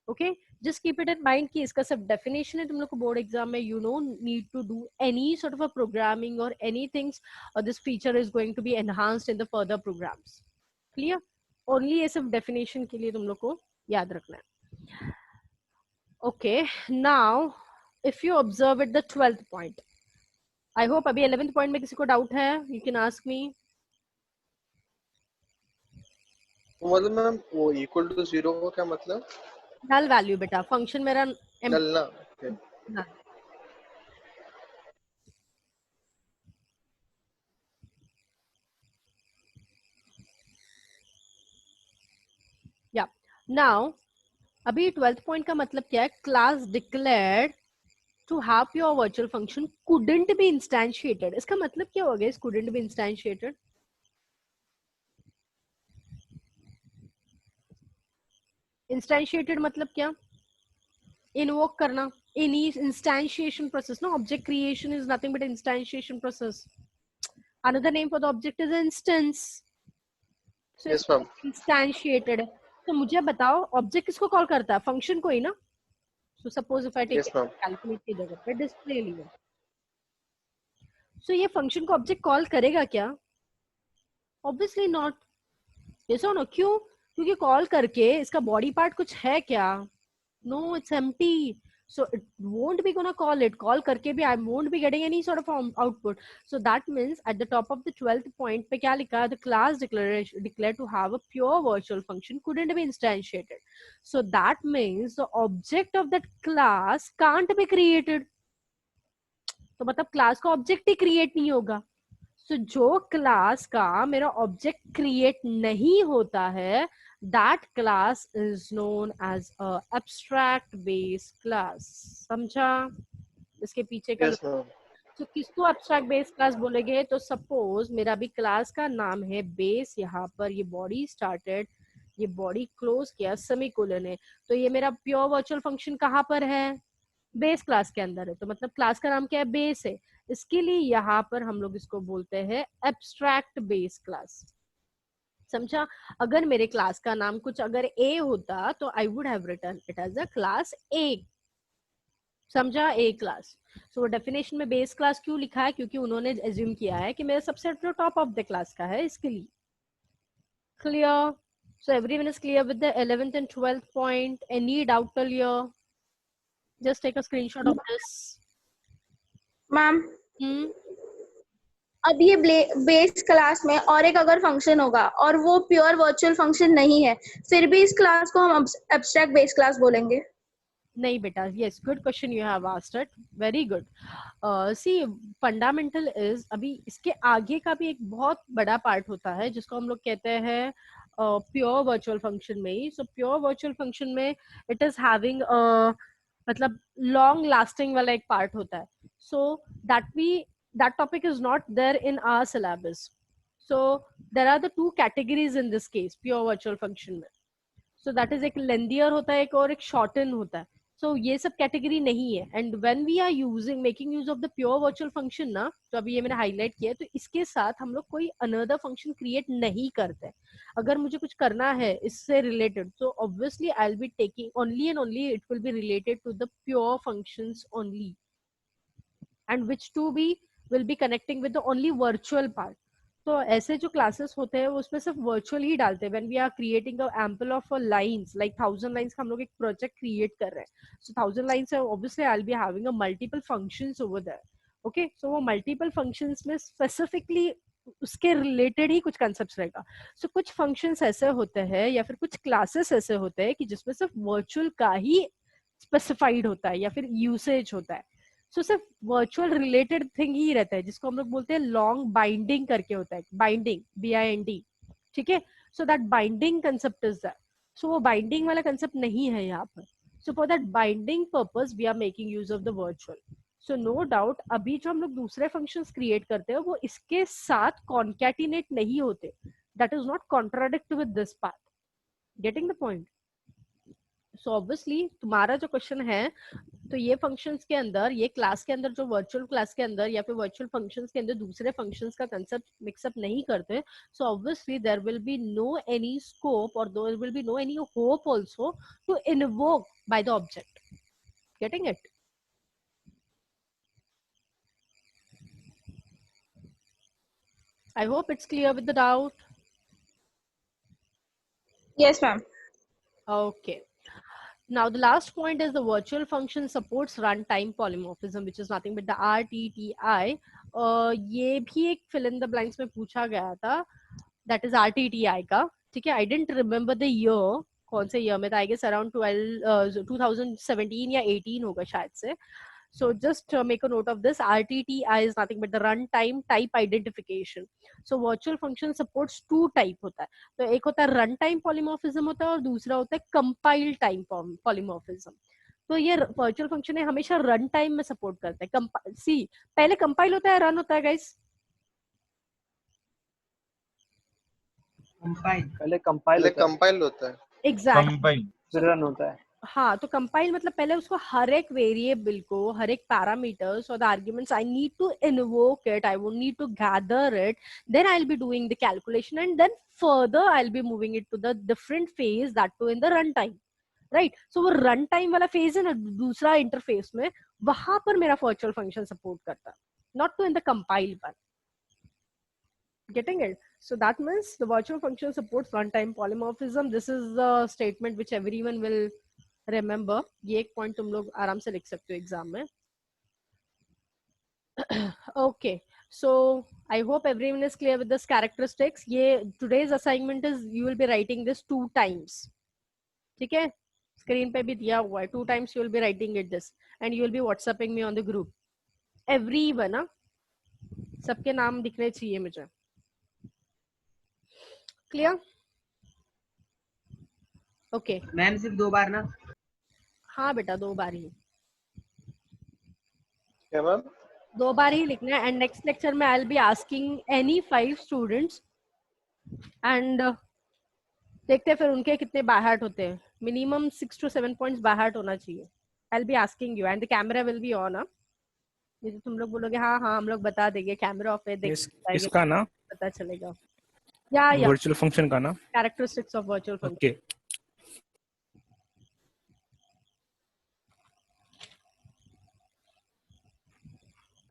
Okay, just keep it in mind कि इसका सब definition है तुम लोग को board exam में. You don't need to do any sort of a programming or anything, or this feature is going to be enhanced in the further programs. Clear? Only ये सब definition के लिए तुम लोग को याद रखना है. Okay, now if you observe at the 12th point, I hope अभी 11th point में किसी को डाउट है, you can ask me. मतलब मैम वो इक्वल टू 0 का क्या मतलब? नल वैल्यू बेटा, फंक्शन मेरा नल ना. Okay. null. Yeah. Now अभी 12th point का मतलब क्या है? Class declared to have your virtual function couldn't be instantiated. इसका मतलब क्या हो गया इस couldn't be instantiated? Instantiated मतलब क्या? Invoke करना. Any instantiation process, no? Object creation is nothing but instantiation process. Another name for the object is instance. So Yes, ma'am. instantiated है. तो मुझे बताओ ऑब्जेक्ट किसको कॉल करता है? फंक्शन को ही ना. So suppose if I take Yes, ma'am. calculate की जगह पे डिस्प्ले लिया, सो ये फंक्शन को ऑब्जेक्ट कॉल करेगा क्या? Obviously not. ये सो नो, क्यों? क्योंकि कॉल करके इसका बॉडी पार्ट कुछ है क्या? No, it's empty. So it won't be gonna call करके भी I won't be getting any sort of output. So that means at the top of the 12th point पे क्या लिखा है? The class declared to have a pure virtual function couldn't be instantiated. So that means the object of that class can't be created. तो मतलब class का object ही create नहीं होगा. So जो क्लास का मेरा ऑब्जेक्ट क्रिएट नहीं होता है, that class is known as a abstract base class. समझा इसके पीछे का? yes ma'am. तो किसको एब्स्ट्रैक्ट बेस क्लास बोलेंगे? तो सपोज मेरा भी क्लास का नाम है बेस, यहाँ पर ये बॉडी स्टार्टेड, ये बॉडी क्लोज किया सेमीकोलन है, तो ये मेरा प्योर वर्चुअल फंक्शन कहाँ पर है? बेस क्लास के अंदर है. तो मतलब क्लास का नाम क्या है? बेस है. इसके लिए यहाँ पर हम लोग इसको बोलते हैं एब्स्ट्रैक्ट बेस क्लास. समझा? अगर मेरे क्लास का नाम कुछ अगर ए होता तो I would have written it as a class A. समझा? A class. सो वो डेफिनेशन में बेस क्लास क्यों लिखा है? क्योंकि उन्होंने एज्यूम किया है कि मेरा सबसेट जो टॉप ऑफ द क्लास का है, इसके लिए. Clear? So everyone is clear with the 11th and 12th point. Any doubt till here? Just take a screenshot of this. Ma'am Hmm? अब ये बेस क्लास में और एक अगर फंक्शन होगा और वो प्योर वर्चुअल फंक्शन नहीं है, फिर भी इस क्लास को हम एब्स्ट्रैक्ट बेस क्लास बोलेंगे? नहीं बेटा, yes, good question you have asked it, very good. See, fundamental is, अभी इसके आगे का भी एक बहुत बड़ा पार्ट होता है जिसको हम लोग कहते हैं प्योर वर्चुअल फंक्शन में ही. सो प्योर वर्चुअल फंक्शन में इट इज हैविंग मतलब लॉन्ग लास्टिंग वाला एक पार्ट होता है. सो that topic is not there in our syllabus. So there are the two categories in this case, pure virtual function में. So that is एक lengthier होता है, एक और एक shorten होता है. So ये सब category नहीं है. And when we are making use of the pure virtual function ना, तो अभी ये मैंने highlight किया है, तो इसके साथ हम लोग कोई another function create नहीं करते. अगर मुझे कुछ करना है इससे related, so obviously I'll be taking only and only it will be related to the pure functions only. And which to be will be connecting with the only virtual part. तो ऐसे जो क्लासेस होते हैं वो उसमें सिर्फ virtual ही डालते हैं. When we are creating a ample of lines like 1000 lines का हम लोग एक प्रोजेक्ट क्रिएट कर रहे हैं. सो 1000 लाइंस है, obviously I will be having a multiple functions over there. Okay, so वो मल्टीपल फंक्शंस में स्पेसिफिकली उसके रिलेटेड ही कुछ कंसेप्ट्स रहेगा. सो कुछ फंक्शंस ऐसे होते हैं या फिर कुछ क्लासेस ऐसे होते हैं कि जिसमें सिर्फ वर्चुअल का ही स्पेसिफाइड होता है या फिर यूसेज होता है. सो सिर्फ वर्चुअल रिलेटेड थिंग ही रहता है, जिसको हम लोग बोलते हैं लॉन्ग बाइंडिंग करके होता है. बाइंडिंग, BIND, ठीक है. So that binding concept is that. So वो बाइंडिंग वाला कंसेप्ट नहीं है यहाँ पर. So for that binding purpose we are making use of the virtual. So no doubt अभी जो हम लोग दूसरे फंक्शंस क्रिएट करते हैं वो इसके साथ कॉन्कैटिनेट नहीं होते. That is not contradict with this part. Getting the point? So obviously तुम्हारा जो क्वेश्चन है, तो ये फंक्शंस के अंदर, ये क्लास के अंदर, जो वर्चुअल क्लास के अंदर या फिर वर्चुअल फंक्शंस के अंदर दूसरे फंक्शंस का कंसेप्ट मिक्सअप नहीं करते. So obviously there will be no any scope और there will be no any hope also to invoke by the object. Getting it? I hope it's clear with the doubt. Yes ma'am. Okay. Now the last point is the virtual function supports runtime polymorphism, which is nothing but the RTTI. ये भी एक fill in the blanks में पूछा गया था. That is RTTI का. ठीक है. I didn't remember the year. कौन से year में था? I guess around 2017 या 18 होगा शायद से. So just make a note of this. RTTI is nothing but the runtime type identification. So virtual function supports two type होता है. तो एक होता है runtime polymorphism होता है और दूसरा होता है compile time polymorphism. तो ये virtual function है हमेशा run time में support करता है. See, पहले compile होता है, run होता है guys? पहले कंपाइल होता है. Exactly. फिर रन होता है. हाँ, तो कंपाइल मतलब पहले उसको हर एक वेरिएबल को, हर एक पैरामीटर्स और the arguments I need to invoke it, I would need to gather it, then I will be doing the calculation and then further I will be moving it to the different phase, that too in the run time. Right. So वो run time वाला phase है ना दूसरा interface में, वहां पर मेरा virtual function support करता है. not to in the compiled one. Getting it? So that means the virtual function supports runtime polymorphism. This is the statement which everyone will remember. ये एक point तुम लोग आराम से लिख सकते हो exam में. Okay, so I hope everyone is clear with this characteristics. ये today's assignment is you will be writing this 2 times. ठीक है? Screen पे भी दिया हुआ है. 2 times you will be writing it this, and you will be WhatsApping me on the group. Everyone, हाँ? सबके नाम दिखने चाहिए मुझे. Clear? Okay. मैम सिर्फ 2 बार ना? हाँ बेटा 2 बार ही. क्या मैम? 2 बार ही लिखना है. And next lecture में I'll be asking any 5 students and देखते हैं फिर उनके कितने by heart होते हैं. Minimum 6 to 7 points by heart होना चाहिए. I'll be asking you and the camera will be on. ये तो तुम लोग बोलोगे हाँ हाँ हम लोग बता देंगे. कैमरा ऑफ है, इसका ना पता चलेगा. या वर्चुअल फंक्शन का ना characteristics of virtual function. Okay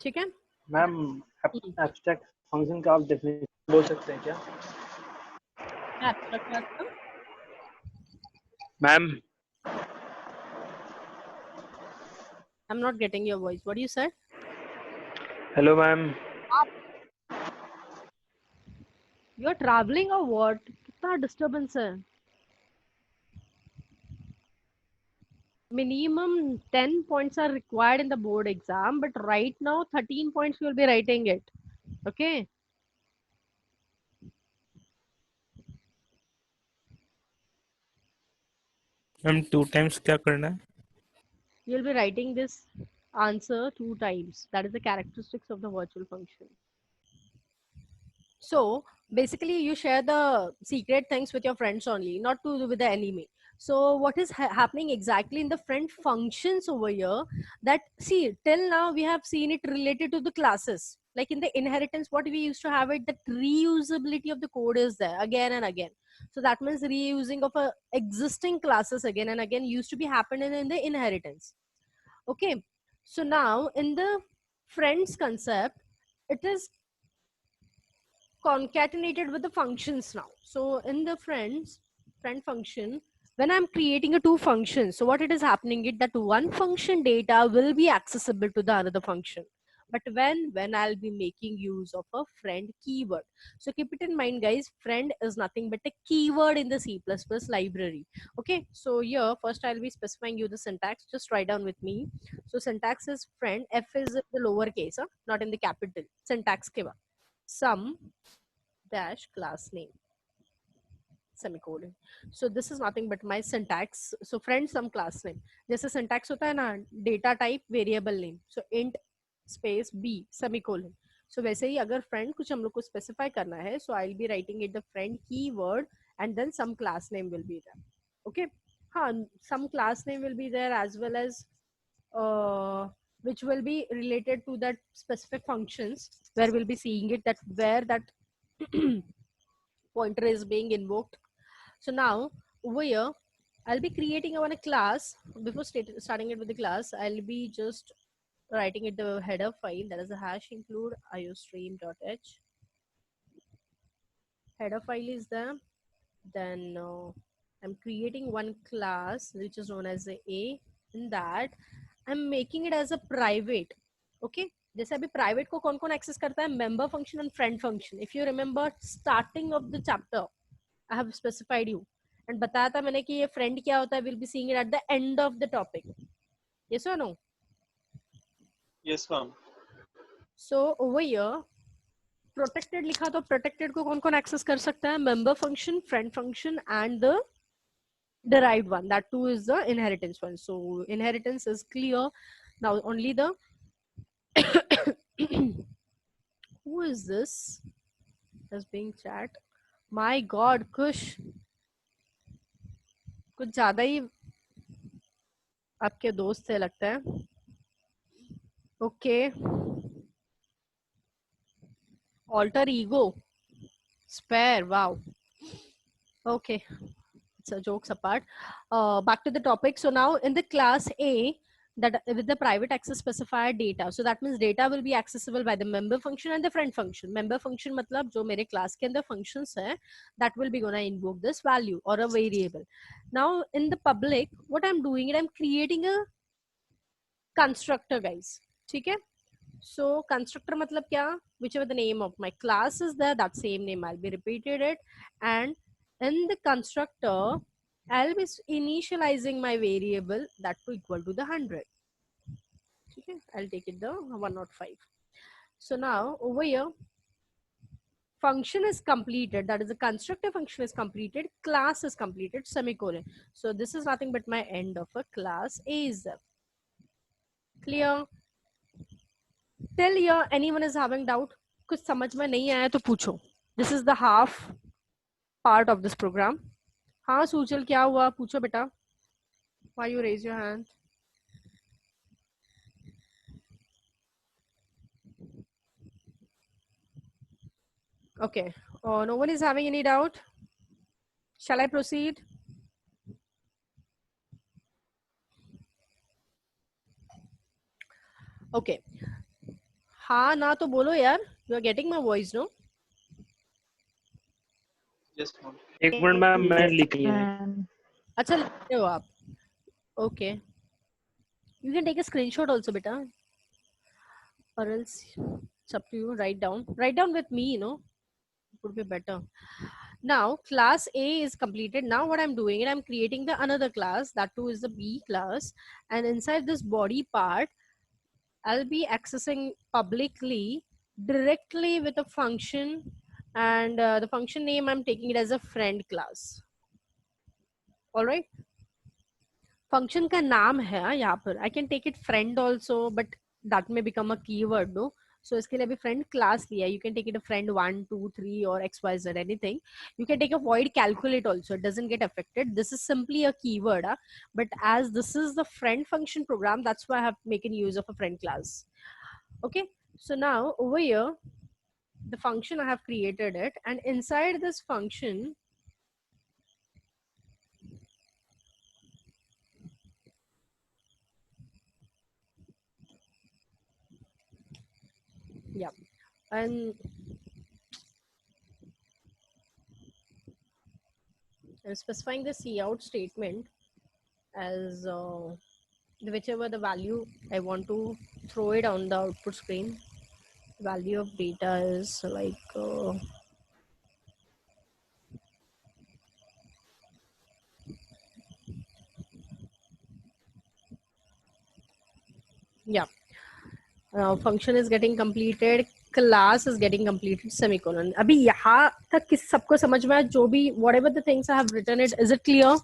ठीक है. मैम एब्स्ट्रैक्ट फंक्शन का आप डेफिनेशन बोल सकते हैं क्या? Abstract मतलब ma'am I'm not getting your voice. What do you said? Hello ma'am. You are traveling or what? कितना disturbance है? Minimum 10 points are required in the board exam, but right now 13 points you will be writing it. Okay. Ma'am 2 times क्या करना है? You will be writing this answer 2 times. That is the characteristics of the virtual function. So basically you share the secret things with your friends only, not to do with the enemy. So what is happening exactly in the friend functions over here, that see till now we have seen it related to the classes. Like in the inheritance, what we used to have it, that reusability of the code is there again and again. So that means reusing of a existing classes again and again used to be happening in the inheritance. Okay. So now in the friends concept, it is concatenated with the functions now. So in the friend function, when I'm creating a 2 functions, so what it is happening is that one function data will be accessible to the another function. But when I'll be making use of a friend keyword. So keep it in mind guys, friend is nothing but a keyword in the C++ library. Okay, so here first I'll be specifying you the syntax. Just write down with me. So syntax is friend, F is in the lowercase, not in the capital. Syntax ke baad some dash class name semicolon. So this is nothing but my syntax. So friend some class name. जैसे syntax होता है ना, data type variable name. So int space b semicolon. So वैसे ही अगर friend कुछ हम लोग को specify करना है, so I'll be writing it the friend keyword and then some class name will be there. Okay. हाँ, some class name will be there as well as which will be related to that specific functions where we'll be seeing it, that where that pointer is being invoked. So now over here, I'll be creating a class. Before starting it with the class, I'll be just writing it the header file, that is a hash include iostream.h. Header file is there. Then I'm creating one class which is known as a. In that I'm making it as a private. Okay. जैसे अभी private को कौन कौन access करता है? Member function and friend function. If you remember starting of the chapter, I have specified you and बताया था मैंने कि ये friend क्या होता है. We'll be seeing it at the end of the topic. Yes or no? Yes ma'am. So over here protected लिखा, तो protected को कौन कौन access कर सकता है? Member function, friend function and the derived one. That too is the inheritance one. So inheritance is clear. Now only the who is this as being chat? My God, Kush, कुछ ज्यादा ही आपके दोस्त थे लगता है. Okay. Alter ego. Spare. Wow. Okay. So jokes apart. Back to the topic. So now in the class A, that with the private access specifier data. So that means data will be accessible by the member function and the friend function. Member function मतलब जो मेरे class के अंदर functions है, that will be gonna invoke this value or a variable. Now in the public, what I'm doing it, I'm creating a constructor, guys. ठीक है? So constructor मतलब क्या? Whichever the name of my class is there, that same name I'll be repeated it, and in the constructor I'll be initializing my variable that to equal to the 100. Okay, I'll take it the 105. So now over here, function is completed. That is the constructor function is completed. Class is completed. Semicolon. So this is nothing but my end of a class A is there. Clear? Till here, anyone is having doubt? कुछ समझ में नहीं आया तो पूछो. This is the half part of this program. हाँ सूचल क्या हुआ पूछो बेटा. Why you raise your hand? Okay. No one is having any doubt. Shall I proceed? Okay. हाँ ना तो बोलो यार. You are getting my voice, no? Yes, ma'am. एक मिनट मैम मैं लिख लिया है। अच्छा लिखते हो आप. Okay. You can take a screenshot also, beta. Or else it's up to you. Write down. Write down with me, you know. It would be better. Now class A is completed. Now what I'm doing, I'm creating the another class. That too is the B class. And inside this body part, I'll be accessing publicly directly with a function, and the function name I'm taking it as a friend class. All right. Function का नाम है यहाँ पर. I can take it friend also, but that may become a keyword, no? So इसके लिए अभी friend class लिया. You can take it a friend 1, 2, 3 or XYZ anything. You can take a void calculate also. It doesn't get affected. This is simply a keyword, but as this is the friend function program, that's why I have making use of a friend class. Okay. So now over here, the function I have created it, and inside this function, yeah, and I'm specifying the cout statement as whichever the value I want to throw it on the output screen. Value of data is like yeah, function is getting completed, class is getting completed, semicolon. अभी यहाँ तक किस सबको समझ में आया जो भी whatever the things I have written it, is it clear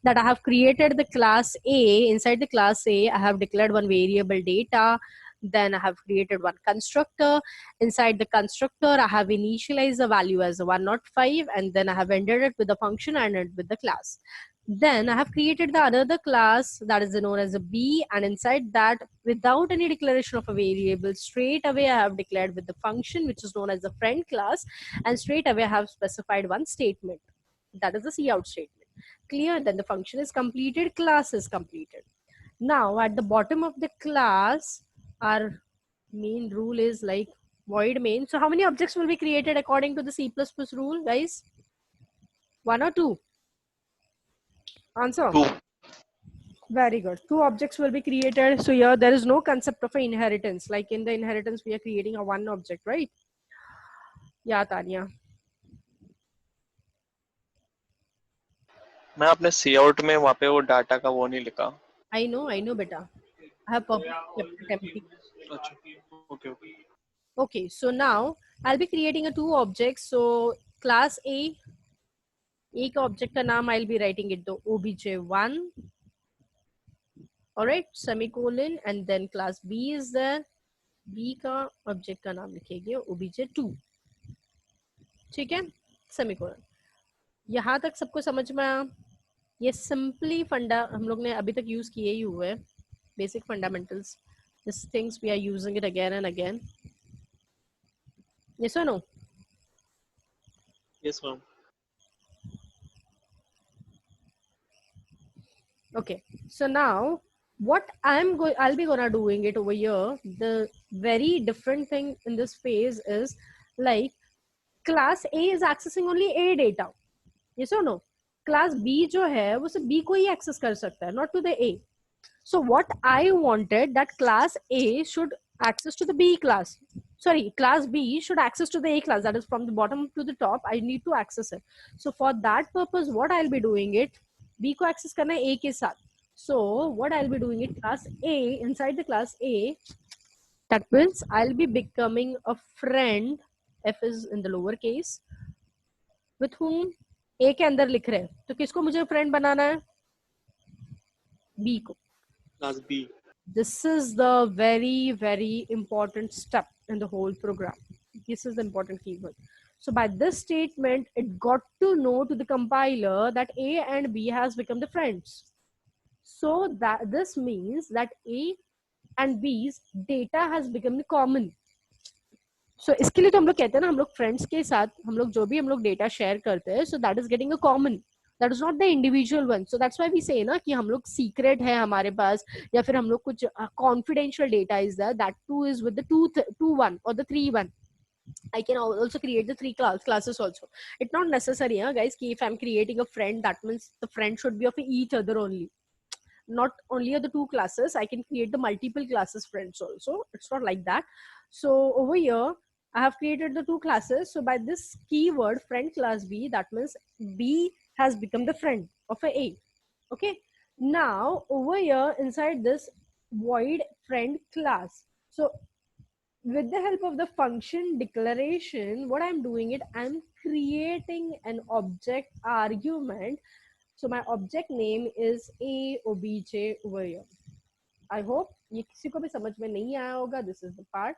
that I have created the class A? Inside the class A, I have declared one variable data. Then I have created one constructor. Inside the constructor, I have initialized the value as a 105, and then I have ended it with the function and ended with the class. Then I have created the another class that is known as a B, and inside that, without any declaration of a variable, straight away I have declared with the function which is known as the friend class, and straight away I have specified one statement. That is the cout statement. Clear? Then the function is completed, class is completed. Now at the bottom of the class, our main rule is like void main. So how many objects will be created according to the C++ rule, guys? 1 or 2? Answer. 2. Very good. 2 objects will be created. So here there is no concept of an inheritance. Like in the inheritance, we are creating a one object, right? Yeah, Tanya. मैं अपने सी out में वहाँ पे वो data का वो नहीं लिखा. I know, beta. I have kept it empty. अच्छा. Okay. Okay, so now I'll be creating a 2 objects. So class A, एक object का नाम I'll be writing it to obj1. All right, semicolon, and then class B is there. B का object का नाम लिखेंगे obj2. ठीक है, semicolon. यहाँ तक सबको समझ में आया? ये सिंपली फंडा हम लोग ने अभी तक यूज किए ही हुए हैं. Basic fundamentals. These things we are using it again and again. Yes or no? Yes, ma'am. Okay, so now what I'll be gonna doing it over here. The very different thing in this phase is like class A is accessing only A data. Yes or no? Class B जो है वो सिर्फ B को ही access कर सकता है, not to the A. So what I wanted that class A should access to the B class. Sorry, class B should access to the A class. That is from the bottom to the top. I need to access it. So for that purpose, what I'll be doing it, B को access करना है A के साथ. So what I'll be doing it, class A, inside the class A, that means I'll be becoming a friend, F is in the lower case, with whom A के अंदर लिख रहे हैं. तो किसको मुझे friend बनाना है? B को. Class B. This is the very, very important step in the whole program. This is the important keyword. So by this statement, it got to know to the compiler that A and B has become the friends. So that this means that A and B's data has become common. So इसके लिए तो हम लोग कहते हैं ना, हम लोग friends के साथ हम लोग जो भी हम लोग data share करते हैं, so that is getting a common. That is not the individual one. So that's why we say ना कि हम लोग secret है हमारे पास या फिर हम लोग कुछ confidential data is there. That too is with the 2-1 or the 3-1. I can also create the 3 classes also. It's not necessary, guys, कि if I'm creating a friend, that means the friend should be of each other only. Not only the 2 classes, I can create the multiple classes friends also. It's not like that. So over here, I have created the 2 classes. So by this keyword friend class B, that means B has become the friend of A. Okay. Now over here inside this void friend class. So with the help of the function declaration, what I'm doing it, I'm creating an object argument. So my object name is A obj over here. I hope ये किसी को भी समझ में नहीं आया होगा. This is the part.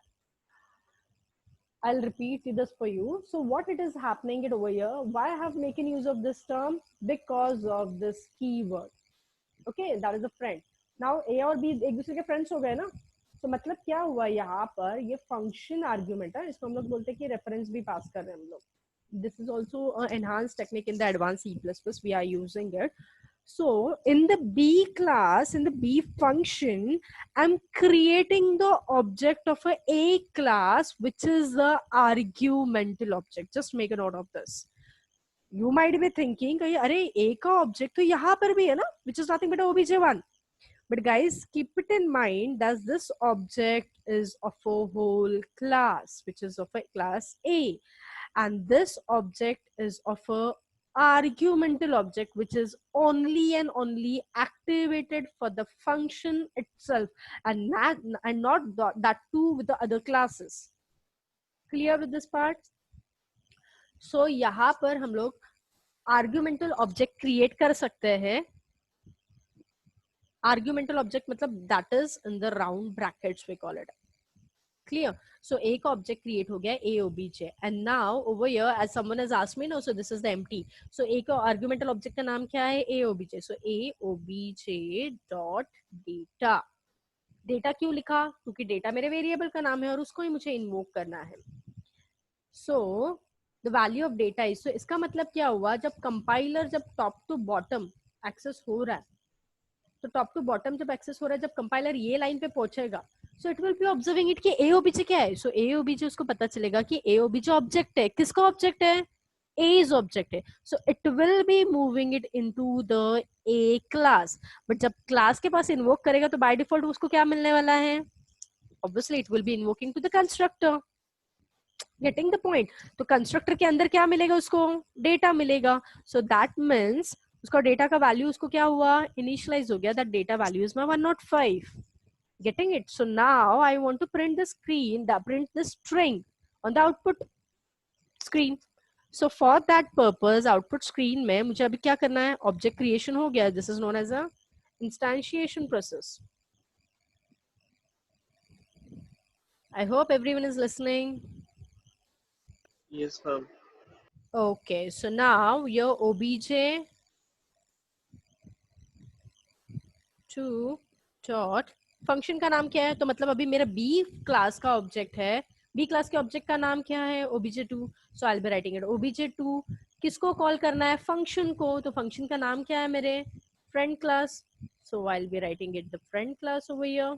I'll repeat this for you. So what it is happening it over here, why I have making use of this term? Because of this keyword. Okay, that is a friend. Now A और B एक दूसरे के friends हो गए ना. तो मतलब क्या हुआ यहाँ पर, ये function argument है, इसको हम लोग बोलते हैं कि reference भी pass कर रहे हैं हम लोग. This is also an enhanced technique in the advanced C++. We are using it. So in the B class, in the B function, I'm creating the object of a class, which is the argumental object. Just make a note of this. You might be thinking, अरे A का object तो यहाँ पर भी है ना, which is nothing but obj1. But guys, keep it in mind that this object is of a whole class, which is of a class A. And this object is of a argumental object, which is only and only activated for the function itself and not that too with the other classes. Clear with this part? So यहाँ पर हम लोग argumental object create कर सकते हैं. Argumental object मतलब that is in the round brackets we call it. Clear? So A का object create हो गया A obj, and now over here as someone has asked me, no, so this is the empty. So A का argumental object का नाम क्या है? A obj. So A obj dot data. Data क्यों लिखा? क्योंकि data मेरे variable का नाम है और उसको ही मुझे invoke करना है. So the value of data is, so इसका मतलब क्या हुआ, जब compiler जब top to bottom access हो रहा है, तो टॉप टू बॉटम जब एक्सेस हो रहा है, जब कंपाइलर ये लाइन पे पहुंचेगा, so it will B observing it कि ए ओबीजे क्या है. सो ए ओबीजे उसको पता चलेगा कि ए ओबीजे ऑब्जेक्ट है. किसका ऑब्जेक्ट है? A's ऑब्जेक्ट है. So it will be moving it into the A class. But जब क्लास के पास इन्वोक करेगा तो बाय डिफॉल्ट उसको क्या मिलने वाला है? Obviously it will be invoking to the constructor. Getting the point? तो कंस्ट्रक्टर के अंदर क्या मिलेगा उसको? डेटा मिलेगा. सो दैट मीन्स उसका डेटा का वैल्यू उसको क्या हुआ? इनिशियलाइज हो गया. That data value is my 105. Getting it? So now I want to print the screen, print the string on the output screen. So for that purpose, output screen में मुझे अभी क्या करना है? Object creation हो गया. This is known as a instantiation process. I hope everyone is listening. Yes, ma'am. Okay, so now your obj to dot function का नाम क्या है? तो मतलब अभी मेरा बी क्लास का ऑब्जेक्ट है. बी क्लास के ऑब्जेक्ट का नाम क्या है? obj2. So I will be writing it obj2. किसको कॉल करना है? फंक्शन को. तो फंक्शन का नाम क्या है मेरे? Friend class. So I'll be writing it the friend class over here.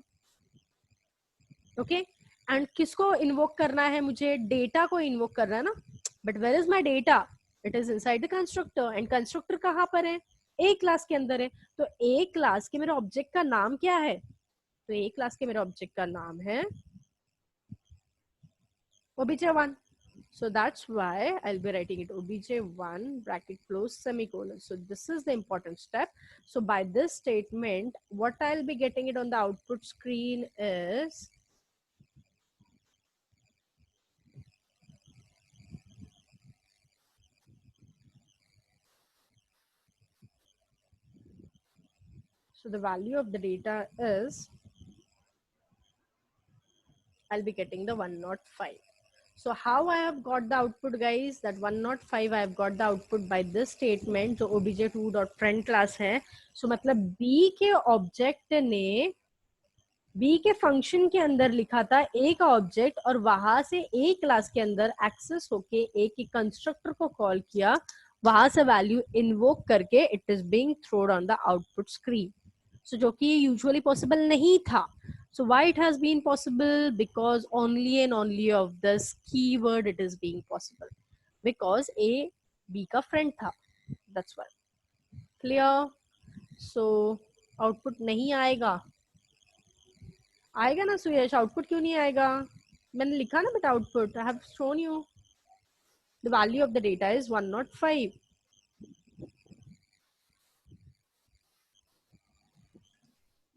Okay, and किसको invoke करना है मुझे? Data को invoke करना है ना? But where is my data? It is inside the constructor. And constructor कहाँ पर है? A class के अंदर है. तो A class के मेरे object का नाम क्या है? तो A class के मेरे object का नाम है obj1. So that's why I'll be writing it obj1 bracket close semicolon. So this is the important step. So by this statement, what I'll be getting it on the output screen is so the value of the data is I'll be getting the 105. So how I have got the output, guys? That 105 I have got the output by this statement जो obj2.friend class है. So मतलब B के object ने B के function के अंदर लिखा था A का object और वहां से A class के अंदर access होके A की constructor को call किया, वहां से value invoke करके it is being thrown on the output screen. So जो कि usually possible नहीं था. So why it has been possible? Because only and only of this keyword it is being possible. Because A B का friend था. That's why. Clear? So output नहीं आएगा. आएगा ना सुयश? Output क्यों नहीं आएगा? मैंने लिखा ना बेटा output. I have shown you. The value of the data is 105.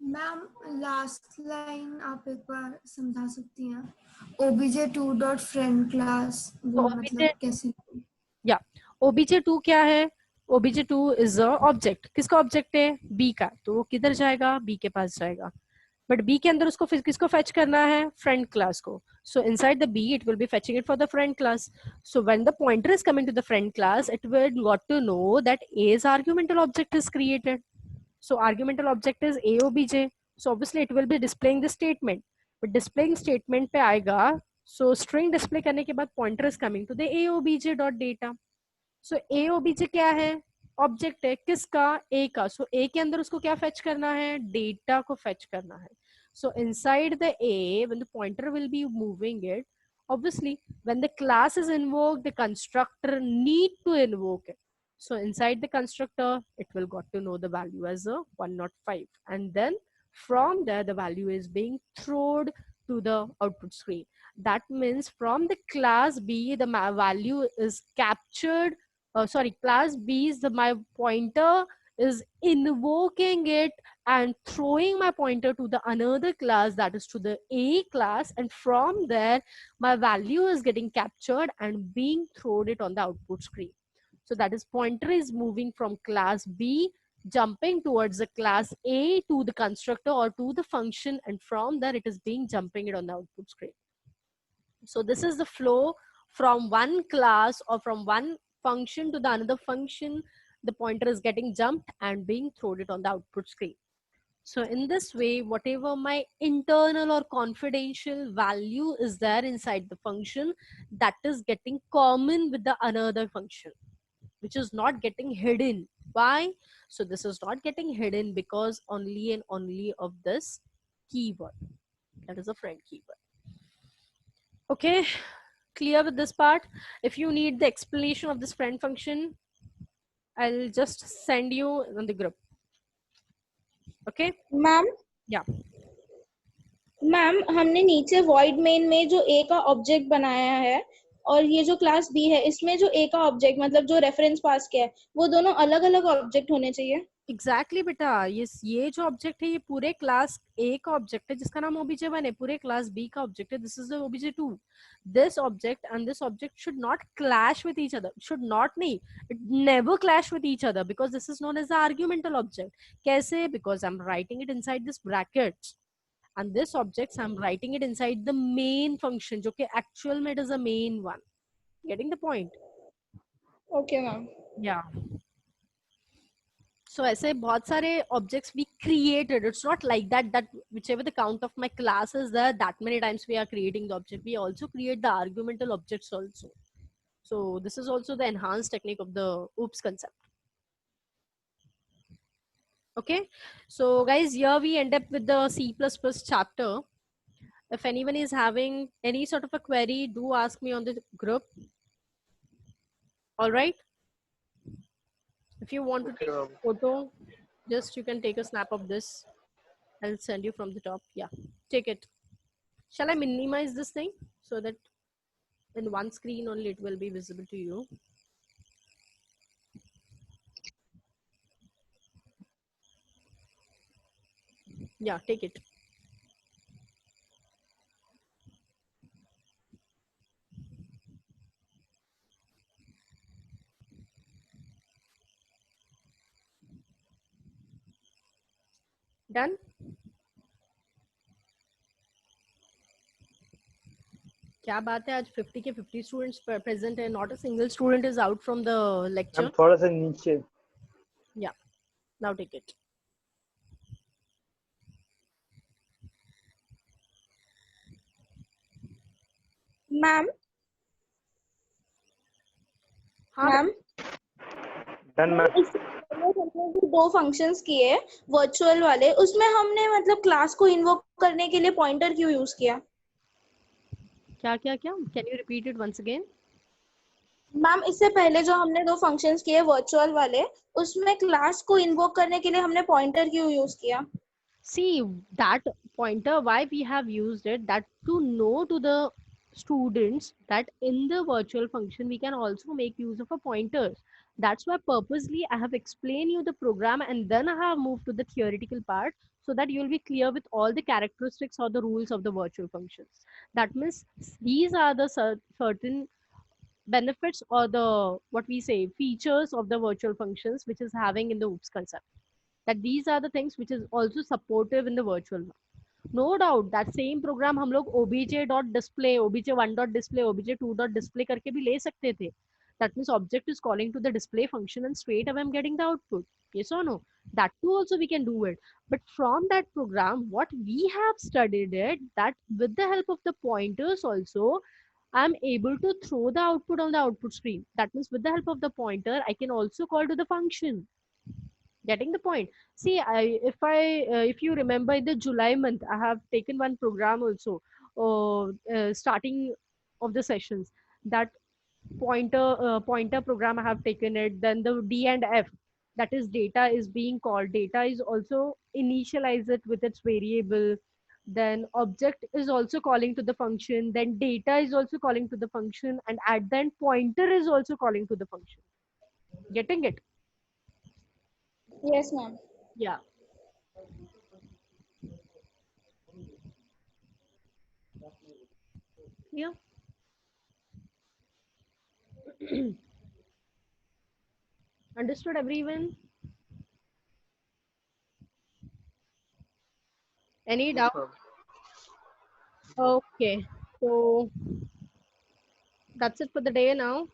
Ma'am last line आप एक बार समझा सकती हैं? obj2.friend class वो मतलब कैसे? या obj2 क्या है? obj2 is a object. किसका object है? B का. तो वो किधर जाएगा? B के पास जाएगा. But B के अंदर उसको किसको fetch करना है? Friend class को. So inside the B, it will be fetching it for the friend class. So when the pointer is coming to the friend class, it will got to know that A's argumental object is created. So argumental object is A obj. So obviously it will be displaying the statement. But displaying statement पे आएगा. So string display करने के बाद pointer is coming to the A obj dot data. So A obj क्या है? Object है. किसका? A का. So A के अंदर उसको क्या fetch करना है? Data को fetch करना है. So inside the A, when the pointer will be moving it, obviously when the class is invoked, the constructor need to invoke it. So inside the constructor, it will got to know the value as a 105. And then from there, the value is being thrown to the output screen. That means from the class B, the value is captured. Class B is my pointer is invoking it and throwing my pointer to the another class, that is to the A class, and from there my value is getting captured and being thrown it on the output screen. So that is pointer is moving from class B, jumping towards the class A to the constructor or to the function, and from there it is being jumping it on the output screen. So this is the flow from one class or from one function to the another function. The pointer is getting jumped and being thrown it on the output screen. So in this way, whatever my internal or confidential value is there inside the function, that is getting common with the another function, which is not getting hidden. Why? So this is not getting hidden because only and only of this keyword, that is a friend keyword. Okay, clear with this part? If you need the explanation of this friend function, I'll just send you on the group. Okay? Ma'am Yeah. Ma'am हमने नीचे void main में जो A का object बनाया है और ये जो क्लास B है इसमें जो A का ऑब्जेक्ट मतलब जो रेफरेंस पास किया है वो दोनों अलग अलग ऑब्जेक्ट होने चाहिए. एग्जैक्टली बेटा, ये जो ऑब्जेक्ट है ये पूरे क्लास A का ऑब्जेक्ट है जिसका नाम obj1 है, पूरे क्लास B का ऑब्जेक्ट है, this is the obj2. This object and this object should not clash with each other, should not नहीं, it never clash with each other because this is known as the argumental object. कैसे? Because I am writing it inside this brackets and this objects I'm writing it inside the main function जो कि actual में it is a main one. Getting the point? Okay ma'am. Yeah. So ऐसे बहुत सारे objects we created. It's not like that whichever the count of my class is there, that many times we are creating the object. We also create the argumental objects also. So this is also the enhanced technique of the OOPS concept. Okay, so guys, here we end up with the C++ chapter. If anyone is having any sort of a query, do ask me on the group. All right. If you want to Okay, take ma'am. a photo, just you can take a snap of this. I'll send you from the top. Yeah, take it. Shall I minimize this thing so that in one screen only it will be visible to you? Yeah, take it. Done? क्या बात है, आज 50 के 50 students present है, not a single student is out from the ma'am lecture. थोड़ा सा नीचे. Yeah, now take it. Ma'am हाँ मैम डन मैम. इससे पहले हमने जो 2 फंक्शंस किए वर्चुअल वाले, उसमें हमने मतलब क्लास को इन्वोक करने के लिए पॉइंटर क्यों यूज किया? क्या क्या क्या, can you repeat it once again? Ma'am इससे पहले जो हमने 2 फंक्शंस किए वर्चुअल वाले, उसमें क्लास को इन्वोक करने के लिए हमने पॉइंटर क्यों यूज किया? See that pointer, why we have used it, that to know to the students that in the virtual function we can also make use of a pointer. That's why purposely I have explained you the program and then I have moved to the theoretical part, so that you will be clear with all the characteristics or the rules of the virtual functions. That means these are the certain benefits or the what we say features of the virtual functions which is having in the OOPS concept, that these are the things which is also supportive in the virtual one. No doubt that same program हम लोग obj.display, obj1.display, obj2.display करके भी ले सकते थे. That means object is calling to the display function and straight away I'm getting the output. Yes or no? That too also we can do it. But from that program, what we have studied it, that with the help of the pointers also, I'm able to throw the output on the output screen. That means with the help of the pointer, I can also call to the function. Getting the point? See, if you remember in the July month, I have taken one program also, starting of the sessions. That pointer program I have taken it. Then the D and F, that is data is being called. Data is also initialize it with its variable. Then object is also calling to the function. Then data is also calling to the function, and at the end pointer is also calling to the function. Getting it? Yes ma'am. Yeah. Yeah. Understood everyone? Any Yes, doubt? ma'am. Okay. So that's it for the day now.